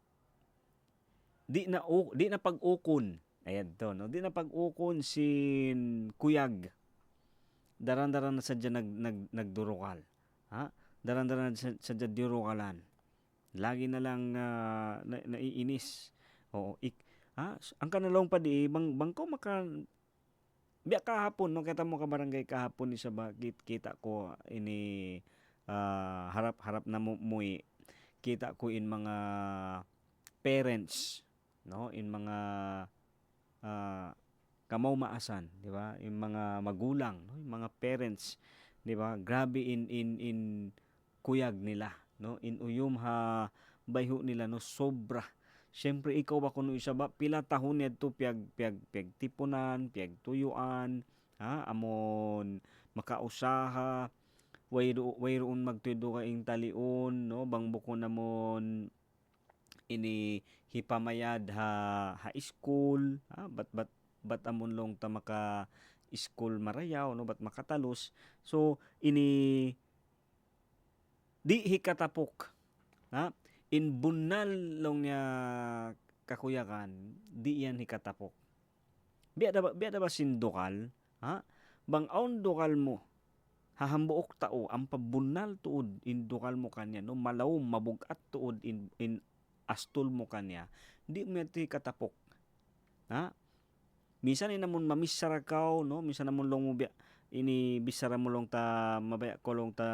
pag-ukon. Ayan to, no? Di na pag-ukon sin kuyag. Daran-daran na sadya nagdurukal. Daran-daran na sadya dirukalan. Lagi na lang naiinis. Oo, ang kanalong pa di bangko biya kahapon no kita mo ka barangay kahapon ni sa bakit kita ko ini harap na muy kita ko in mga parents no in mga kamaw maasan, di ba? In mga magulang, no? In mga parents, di ba? Grabe in kuyag nila, no? In uyum ha bayho nila no sobra. Siyempre ikaw ba kuno isa ba pila tahon nidto piyag tipunan, piyag tuyuan, amon makausaha, wayroon magtudo ka ing talion, no? Bangbuko namon ini hipamayad ha school, bat amon long ta maka school marayaw, no? Bat makatalos. So ini di hikatapok, in bunal long niya kakuyakan, di yan hikatapok. Biya da ba sindukal, bang aon dukal mo, hahambuok tao, ang pabunal tuod in dukal mo kanya, no? Malawom, mabugat tuod in astol mo kanya, di mo ito hikatapok. Minsan namon mamisara kao, no? Minsan namon long mo biya, ini bisara mo long ta, mabaya ko long ta,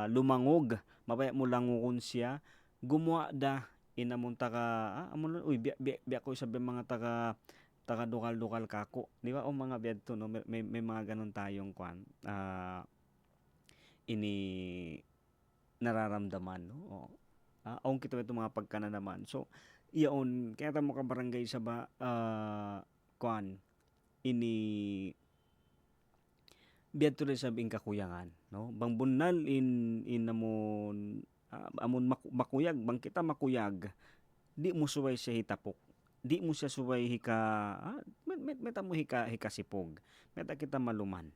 lumangog, mabaya mo langungon siya, gumawa da inamon taka amon uy biya ko sabi mga taga dukal kako, di ba? O mga biyad to, no? May mga ganun tayong kwan ini nararamdaman, no? Aong kita ito mga pagkana naman. So iyon kaya ta mo ka barangay sa ba kwan ini biyad to rin sabing kakuyangan, no? Bang bunal in namon amon makuyag, bang kita makuyag, di mo suway siya hitapok. Di mo siya suway meta mo hikasipog. Meta kita maluman.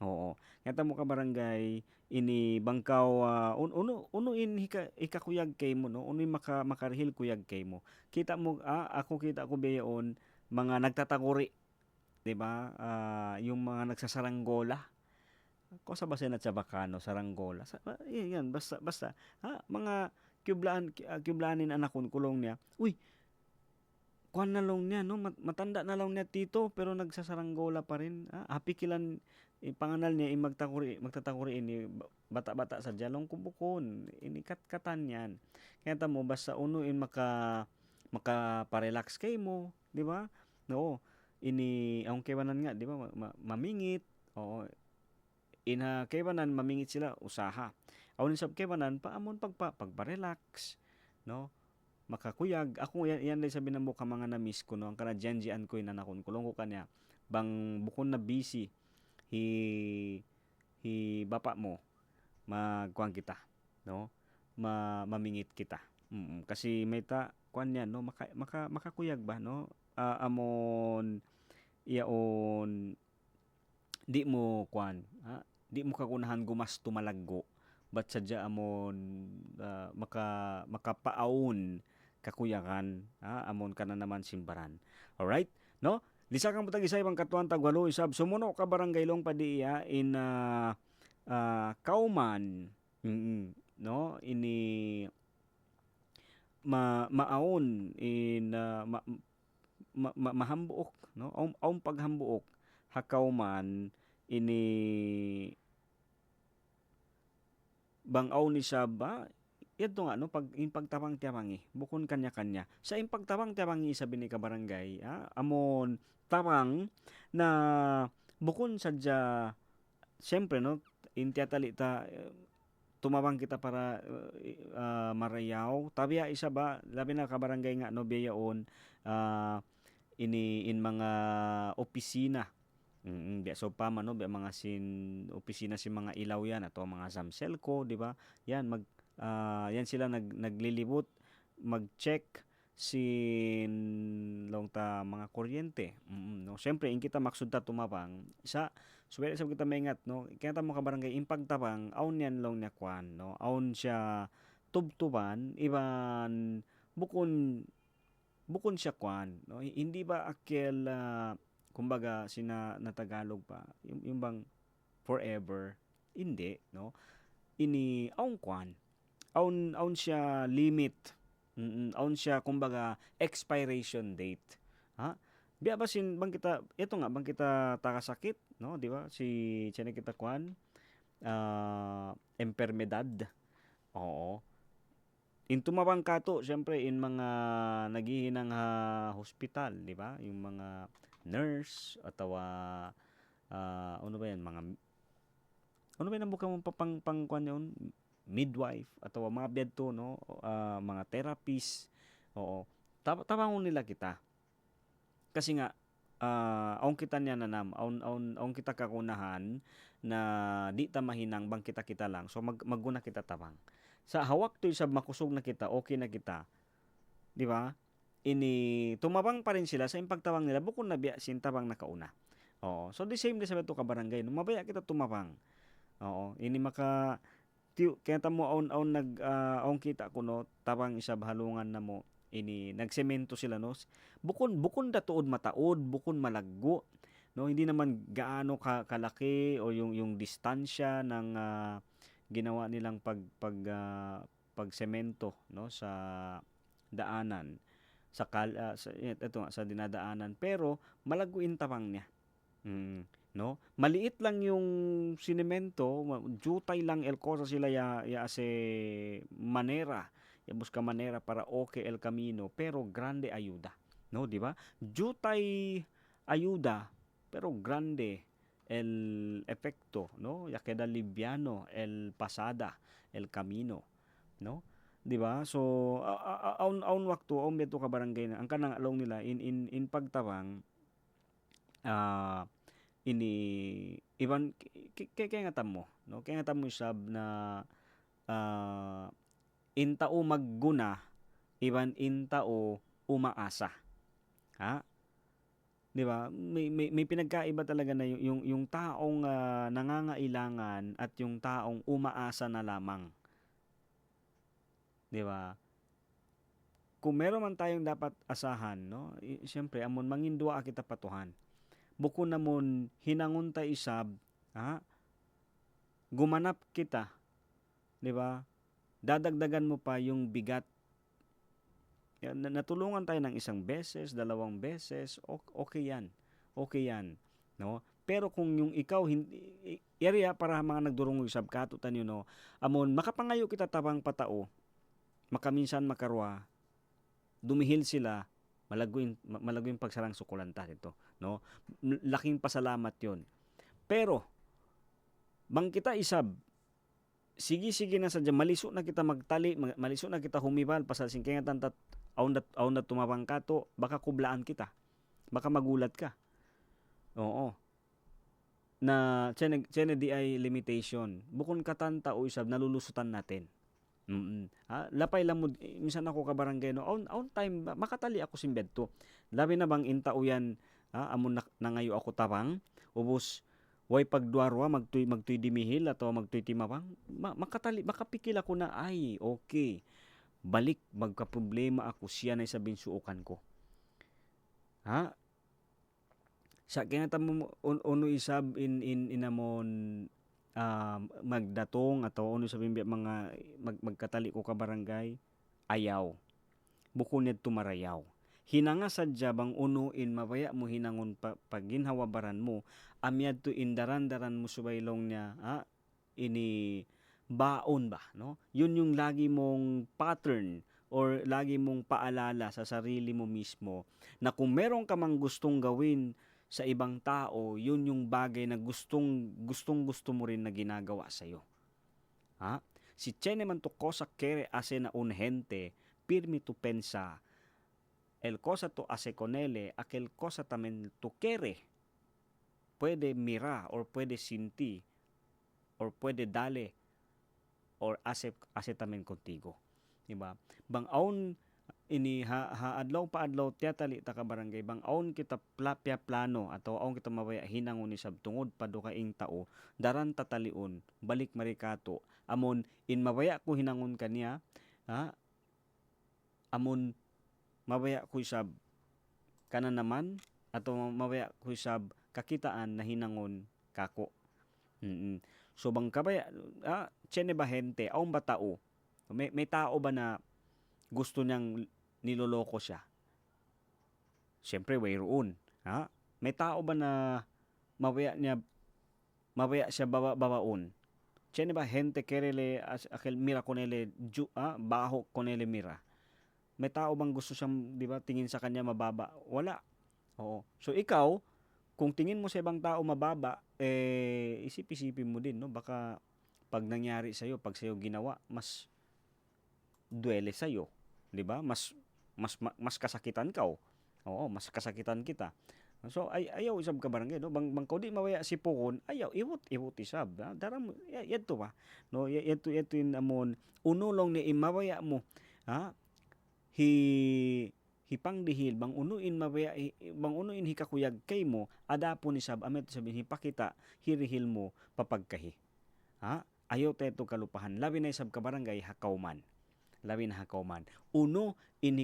Oo. Kaya mo ka barangay ini bangkaw uno in hikakuyag kay mo, no? Uno in makarihil kuyag kay mo. Kita mo kita ko bayon mga nagtataguri. 'Di ba? Yung mga nagsasaranggola. Ko sa basen at sa bakano saranggola. Yan basta mga kiblanin anakon kulong niya. Uy, kuan na long niya, no? Matanda na lang niya tito pero nagsasaranggola pa rin. Happy kilan panganal niya magtatakuri ini bata-bata sa jalong kubukon. Ini katan yan. Kaya mo basta uno in maka-relax kay mo, di ba? No. Ini ang kewanan nga, di ba? Mamingit. Oo. Ina kewanan mamingit sila usaha. Awon sab kewanan paamon pagpa-relax, no? Makakuyag. Ako yan din sabi na mo ka mga na-miss ko, no? Ang kanadyanjian ko inanakon. Kulong ko kanya. Bang bukon na busy. Hi bapa mo. Magkuhan kita. No? Mamingit kita. Kasi may kuhan yan, no? Makakuyag ba, no? Amon iyaon di mo kuhan. Di mo kakunahan gumasto malaggo. But sadya amon makapaaon kakuyakan, amon ka na naman simbaran. Alright? No? Lisa kang putag isa ibang katuan tagwalo isab sumuno ka barangay long padiya in Kauman, no? Ini maaon in mahambuok, no? Aum paghambuok hakauman ini bang aw ni saba ito nga, no, pag pagtabang-tabangi, bukon kanya-kanya. Sa pagtabang-tabangi sabi ni kabarangay, amon tabang na bukon sadya, siyempre, no, intiatali ta, tumabang kita para marayaw. Tabiya isa ba, labi na kabarangay nga, no, biyaon, in mga opisina. So pa man, no, mga opisina si mga ilaw yan, ato mga Samselco, di ba? Yan, yan sila naglilibot, mag-check sin long ta mga kuryente. No, syempre in kita maksudta tumabang sa suwede sa kita maingat, no, kaya ta mga barangay impagtabang aun yan long nya kwan, no, aun siya tubtuban iban bukon siya kwan, no, hindi ba akel kumbaga sina na Tagalog pa yung bang forever, hindi, no, ini aun kwan, aun siya limit. Aun siya kumbaga expiration date. Ha? Biya ba bang kita ito nga bang kita takasakit, no, di ba? Si chene kita kwan enfermedad. Oo. In tumabang kato, syempre in mga naghihinang hospital, di ba? Yung mga nurse atau ano ba yan, mga ano ba yan buka mo pang kwan yun? Midwife atau mga biyadto, no, mga therapist. Oo, tabangon nila kita kasi nga aun kita niya nanam aun kita kakunahan na di ta mahinang bang kita lang, so magguna kita tabang sa hawak to isab makusog na kita, okay na kita, di ba? Ini tumabang pa rin sila sa impagtabang nila bukod na biya sintabang nakauna. Oo, so the same din sa beto ka barangay, no, mabaya kita tumabang. Oo, ini maka kaya tamo aun aun kita kuno tabang isab halungan na mo ini nagsemento sila, no, bukon datuod mataod, bukon malaggo, no, hindi naman gaano kalaki o yung distansya ng ginawa nilang pagsemento, no, sa daanan sa ito nga sa dinadaanan, pero malagguin tabang niya. No, maliit lang yung sinemento, jutay lang el cosa sila ya ase manera, ya busca manera para okay el camino, pero grande ayuda, no, di ba? Jutay ayuda, pero grande el efecto, no, ya queda liviano el pasada, el camino, no, di ba? So aun waktu aun beto ka barangay na ang kanang along nila in pagtabang ini iban kaya nga tamo, no, kaya nga tamo sab na intao magguna iban intao umaasa, ha, di ba? May pinagkaiba talaga na yung taong nangangailangan at yung taong umaasa na lamang, di ba? Kung meron man tayong dapat asahan, no, siyempre amon mangindua kita patuhan, bukod namon hinangon ta isab, gumanap kita, di ba? Dadagdagan mo pa yung bigat. Natulungan tayo ng isang beses, dalawang beses, okay yan. Okay yan, no? Pero kung yung ikaw hindi area para mga nagdurong isab kato tanyo, no, amon makapangayo kita tabang patao, makaminsan makarwa, dumihil sila, malaguin pagsarang sukulanta dito, no? Laking pasalamat 'yon. Pero bang kita isab, sige na sadya, maliso na kita magtali, maliso na kita humibal pasal singkay nga tantat aun na tumabang kato, baka kublaan kita, baka magulat ka. Oo, na chene di ay limitation, bukon katanta o isab nalulusutan natin. Lapay lang mo, minsan ako kabarangay, no, on time makatali ako simbedto, labi na bang intao yan, amon nangayo ako tabang ubos way pagduarwa magtuy dimihil ato magtuy timabang, makapikil ako na ay okay, balik magka-problema ako, siya na sa binsuukan ko, ha, sa kaya tamo uno isab in amon magdatong atau ano sabihin mga magkatali ko ka barangay, ayaw bukod nid tumarayaw, hinanga sadya bang unuin mabaya mo hinangon paginhawabaran mo, amyad to indaran mo subaylong niya, ini baon ba, no? Yun yung lagi mong pattern or lagi mong paalala sa sarili mo mismo na kung meron ka mang gustong gawin sa ibang tao, yun yung bagay na gustong-gusto mo rin na ginagawa sa iyo. Ha? Si tiene man tu cosa quiere hace na un gente, pirmi tu pensa, el cosa tu hace con ele, aquel cosa también tu quiere. Puede mira or puede sinti or puede dale or hace también contigo. Diba? Bang aun ini adlaw pa adlaw tiyatali ta ka barangay, bang aun kita plano atau aun kita mabaya hinangon ni sabtungod pa do kaing tao, daran tatalion balik marikato amon in mabaya ko hinangon kaniya, ha? Amon mabaya ko sab kanan naman atau mabaya ko sab kakitaan na hinangon kako. So bang kabaya tiene ba gente aun ba tao? May tao ba na gusto niyang niloloko siya? Siyempre, wayroon. Ha? May tao ba na mabaya siya babaon? Tiene ba gente kerele aquel mira con ele baho con ele mira? May tao bang gusto siyang, di ba, tingin sa kanya mababa? Wala. Oo. So ikaw, kung tingin mo sa ibang tao mababa, isip-isipin mo din, no? Baka pag nangyari sa'yo, pag sa'yo ginawa, mas duele sa'yo, di ba? Mas kasakitan ka. Oo, mas kasakitan kita. So ayaw isab ka barangay, no? Bang ko di mawaya si pukon, ayaw iwot isab. Daram yadto ba? No, yadto in amon unulong ni imawaya mo. Ha? Hipangdihil bang unuin mawaya bang unuin hikakuyag kay mo adapo ni sab amet sabihin hipakita hirihil mo papagkahi. Ha? Ayaw teto kalupahan. Labi na isab ka barangay hakawman. Labi na hakawman. Uno in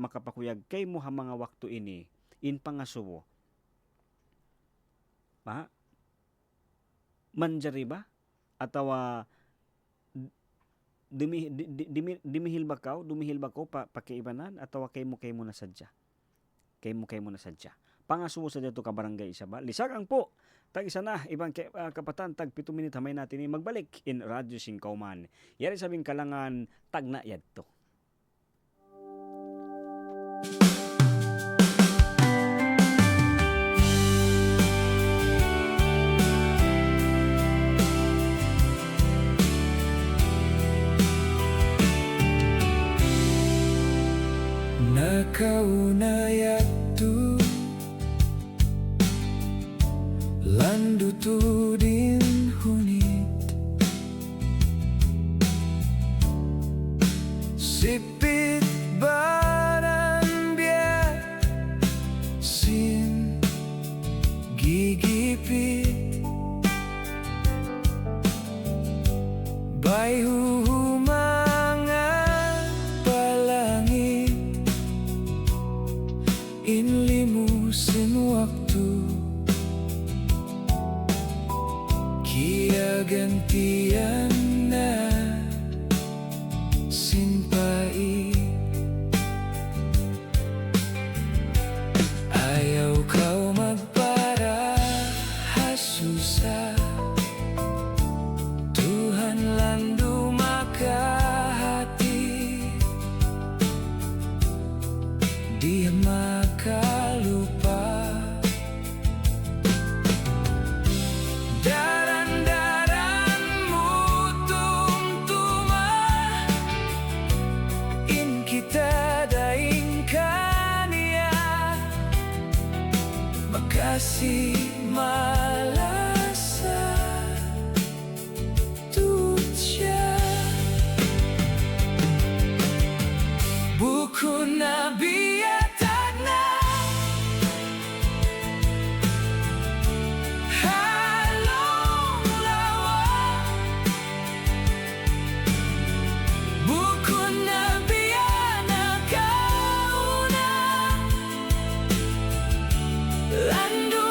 makapakuyag kay mo ha mga waktu ini in pangasubo. Ha? Manjari ba? Atawa dumihil ba ko pakiibanan atawa kay mo na sadya. Kay mo na sadya. Pangasubo sa dito ka barangay isa ba? Lisagang po. Tag isa na, ibang kapatan, tag 7 minute hamay natin magbalik in Radyo Singkauman. Yari sabing kalangan, tag na yadto. Nakauna yadto Landu tudin hunit Sipit baran biak Sin gigipit Bay huhumangan palangit Inlimusin waktu gantian na sinpai ayaw kau magpara hasusa Tuhan landu makahati dia makalupa si malasa tuja buku nabi atana halong lawa buku nabi anakauna landu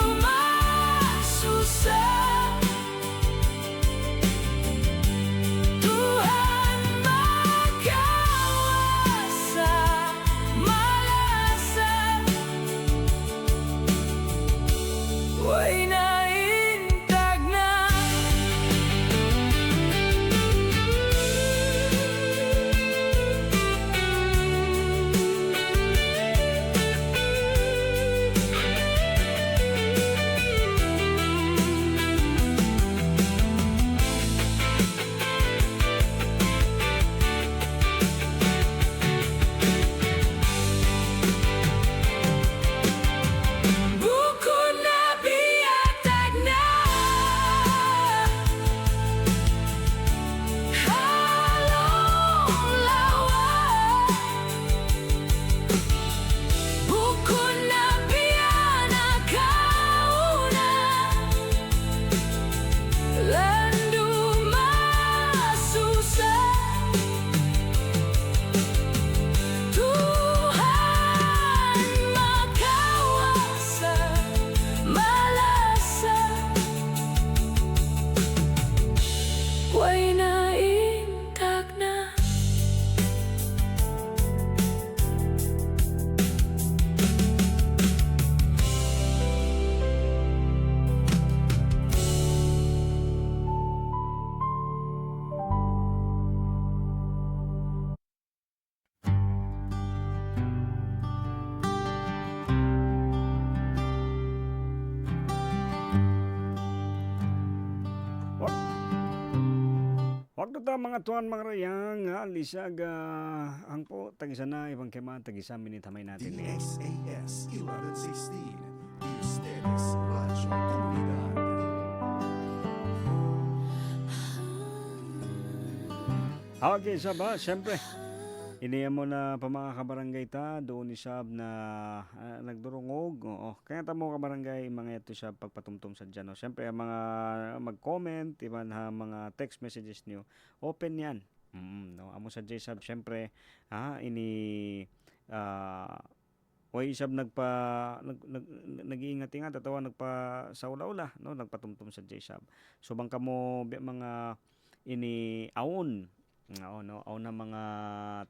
mga tuwan mga rayang, lisag, ang po, tagisa na, ibang kema, tagisa, minitamay natin. DXAS 1116, The Ustedes Radyo Komunidad. Okay, Sab, siyempre. Iniya mo na pa mga kabarangay ta, doon ni Sab na nagdurungog. Oo. Kaya tamo kabarangay, mga ito siya pagpatumtum sa dyan. No? Siyempre, mga mag-comment, iban ha, mga text messages niyo, open yan. No? Amo sa J-Sab, siyempre, way Sab nag-iingat-ingat, atawa nagpa saula-ula, no? Nagpatumtum sa J-Sab. So, bang kamo mga awon, no, na mga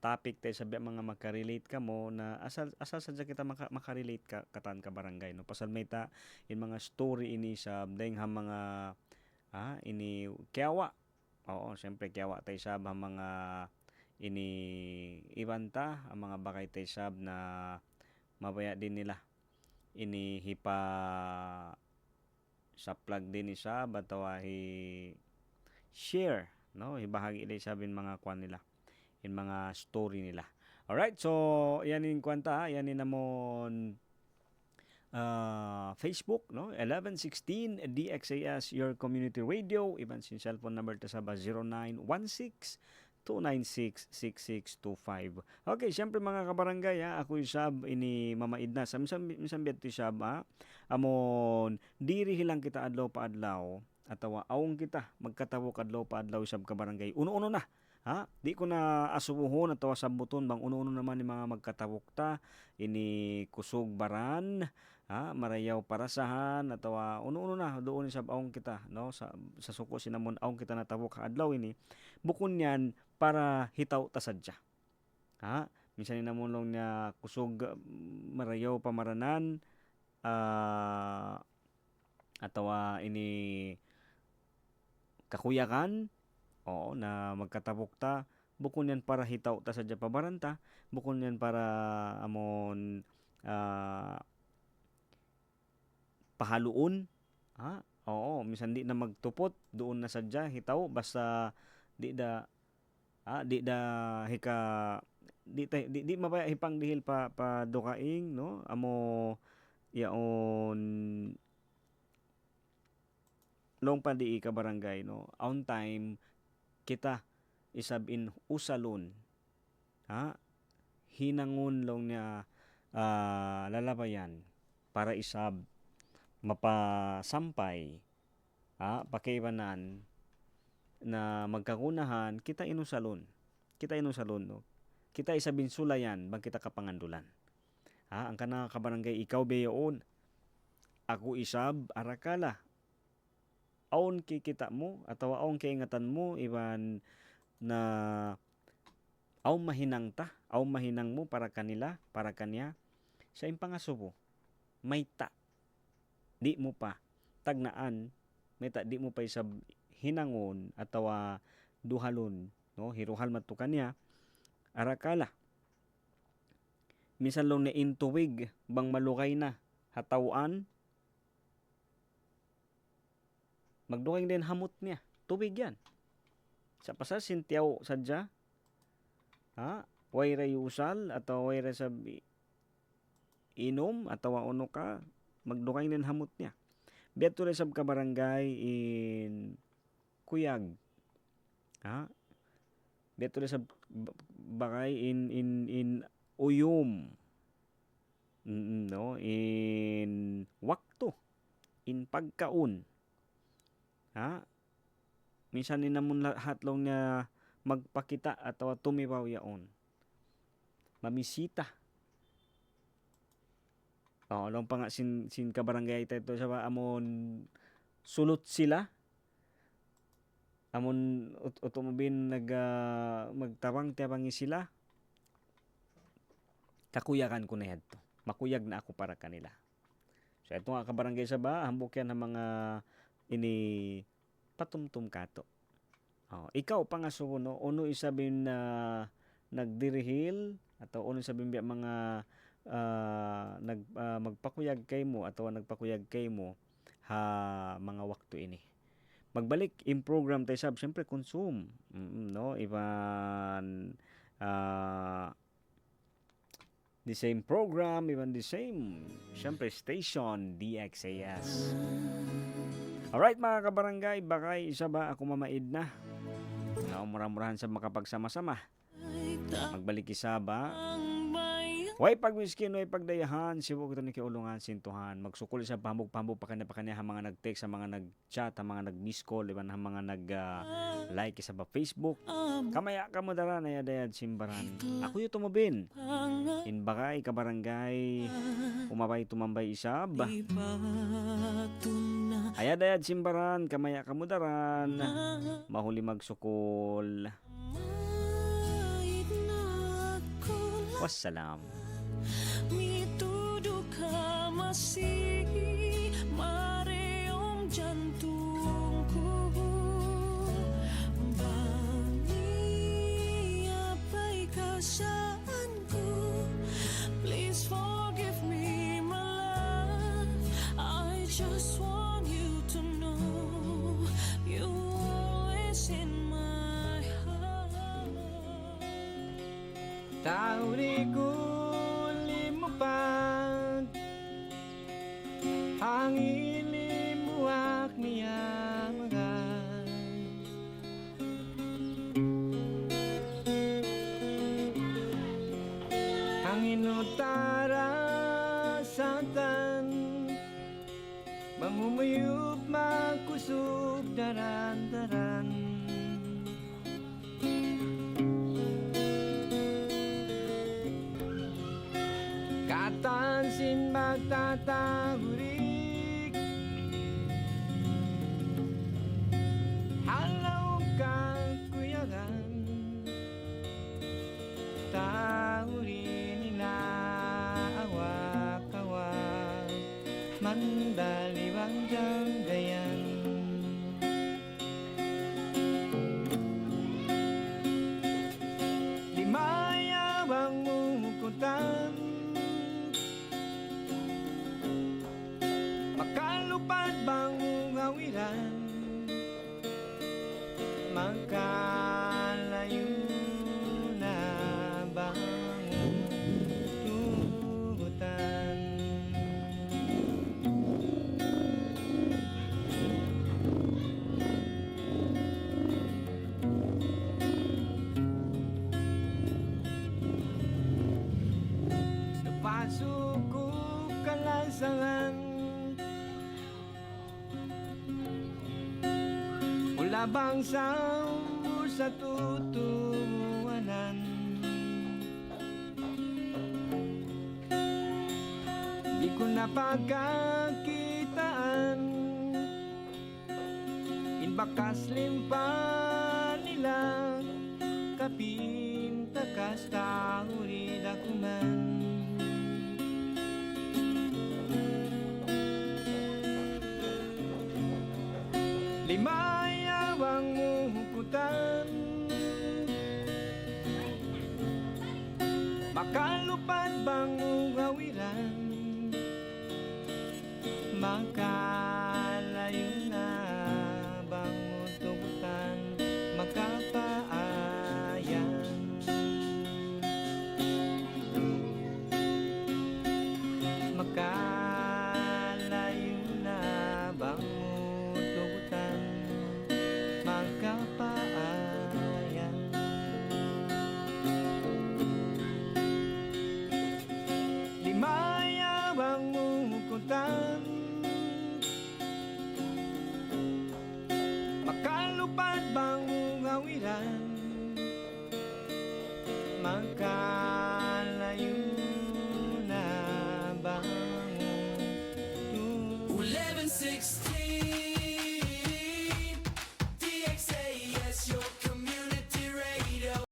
topic tayo sabi mga makarelate ka mo na asal sadya kita makarelate ka katan ka barangay no pasal may ta in mga story ini sa dayng ha mga ini kiyawa. Oo, syempre kiyawa tayo sab ha mga ini ibanta ang mga bakay tayo sab na mabaya din nila ini hipa sa plug din ni sab atawa share, no, ibahagi ilay sabin mga kwan nila in mga story nila. Alright, so yan in kwanta, yan in namon Facebook, no, 1116 DXAS your community radio, iban sin cellphone number ta sa 0916 296-6625. Okay, siyempre mga kabarangay, ako yung Sab, ini mamaid na. Minsan beto Sab, amon, diri hilang kita adlaw pa adlaw, atawa awong kita magkatawo kadlaw pa adlaw Sab kabarangay. Uno-uno na. Di ko na asubuhon atawa sabuton bang uno-uno naman ni mga magkatawok ta, ini kusog baran, marayaw parasahan atawa uno-uno na doon Sab awong kita, no, sa suko sinamon awong kita natawok adlaw ini. Bukon yan para hitaw tasadya. Minsan namulong niya kusog marayaw pamaranan, atawa ini kakuyakan, oo, na magkatabok ta, bukon yan para hitaw tasadya pabaranta, bukon yan para amon pahaluon, oo, minsan di na magtupot doon na sadya hitaw basta di da hika di mabaya hipang dihil pa dukaing, no, amo yaon long pa di ka barangay, no, on time kita isab in usalon, hinangon long niya lalabayan para isab mapasampay pakaibanan na magkakunahan kita inusalon, no, kita isabin sulayan bang kita kapangandulan, ang kana kabarangay ikaw beyoon ako isab arakala aon kikita mo atawa aon kaingatan mo iban na aon mahinang mo para kanila para kanya sa impangasubo may ta di mo pa tagnaan, may ta di mo pa isab hinangon atawa duhalon, no, hiruhal matu kanya arakala minsan long na intuwig bang malukay na hatawan magduking din hamot niya tubig yan sa pasal sintiyaw sadya way rayusal atawa way sab inom atawa uno ka magduking din hamot niya beto rin sab ka barangay in kuyag, beto rin sab bakay in uyom, no, in wakto, in pagkaon, minsan ni namon hatlong niya magpakita atawa tumibaw yaon mamisita. Long pa nga sin kabarangay tayo sa amon sulot sila. Amon utumubin magtabang-tabangi sila. Kakuyakan ko na yadto. Makuyag na ako para kanila. So ito nga kabarangay sa hambok yan ng mga ini patumtum kato. Ikaw pa nga suno, uno isabin na nagdirihil atau uno isabin mga magpakuyag kay mo atau nagpakuyag kay mo ha mga wakto ini. magbalik in program tayo sab, syempre consume. No, even the same program, even the same, syempre station, DXAS. Alright mga kabarangay, bakay isa ba ako mamaid na? Mura-murahan sa makapagsama-sama. Magbalik isa ba? Way pagmiskin, way pagdayahan, sibo ko ni kiulungan, sintuhan. Magsukol sa pambog-pambog pa kanya mga nag-text, sa mga nag-chat, ang mga nag-miss call, iban ang mga nag-like sa Facebook. Kamaya ka mo dara na yadayad simbaran. Ako yung tumabin. Inbakay kabarangay, umabay tumambay isab. Ayadayad simbaran, kamaya ka mo daran, mahuli magsukol. Wassalam. Mitudo ka masih mareong jantungku. Bani apa'y kasaanku. Please forgive me, my love. I just want you to know you're always in my heart. Tauri kulimupad ang ilimuak niya magay. Ang inutara santan mangumuyup magkusog daran-daran. Katansin magtatahurik, halaw kang kuyagan. Tahurin nila awak-awak, mandaliwang janggayan. Limayawang mukutan, makalupad bang ngawiran, magkalayo na bang tugutan. Napasuko kalansangan, wala bang sambo sa tutuwanan? Di ko napagkakitaan, inbakas limpan nila, kapintakas tahuri dakuman. Limayawang muhukutan, makalupad bang ngawiran, makalayo na bang tugutan, makapaayan. Makalayo na bang tugutan, magkapaayan. Limayawang mukutan, makalupad bang ngawiran, magkalayo na bang 11:16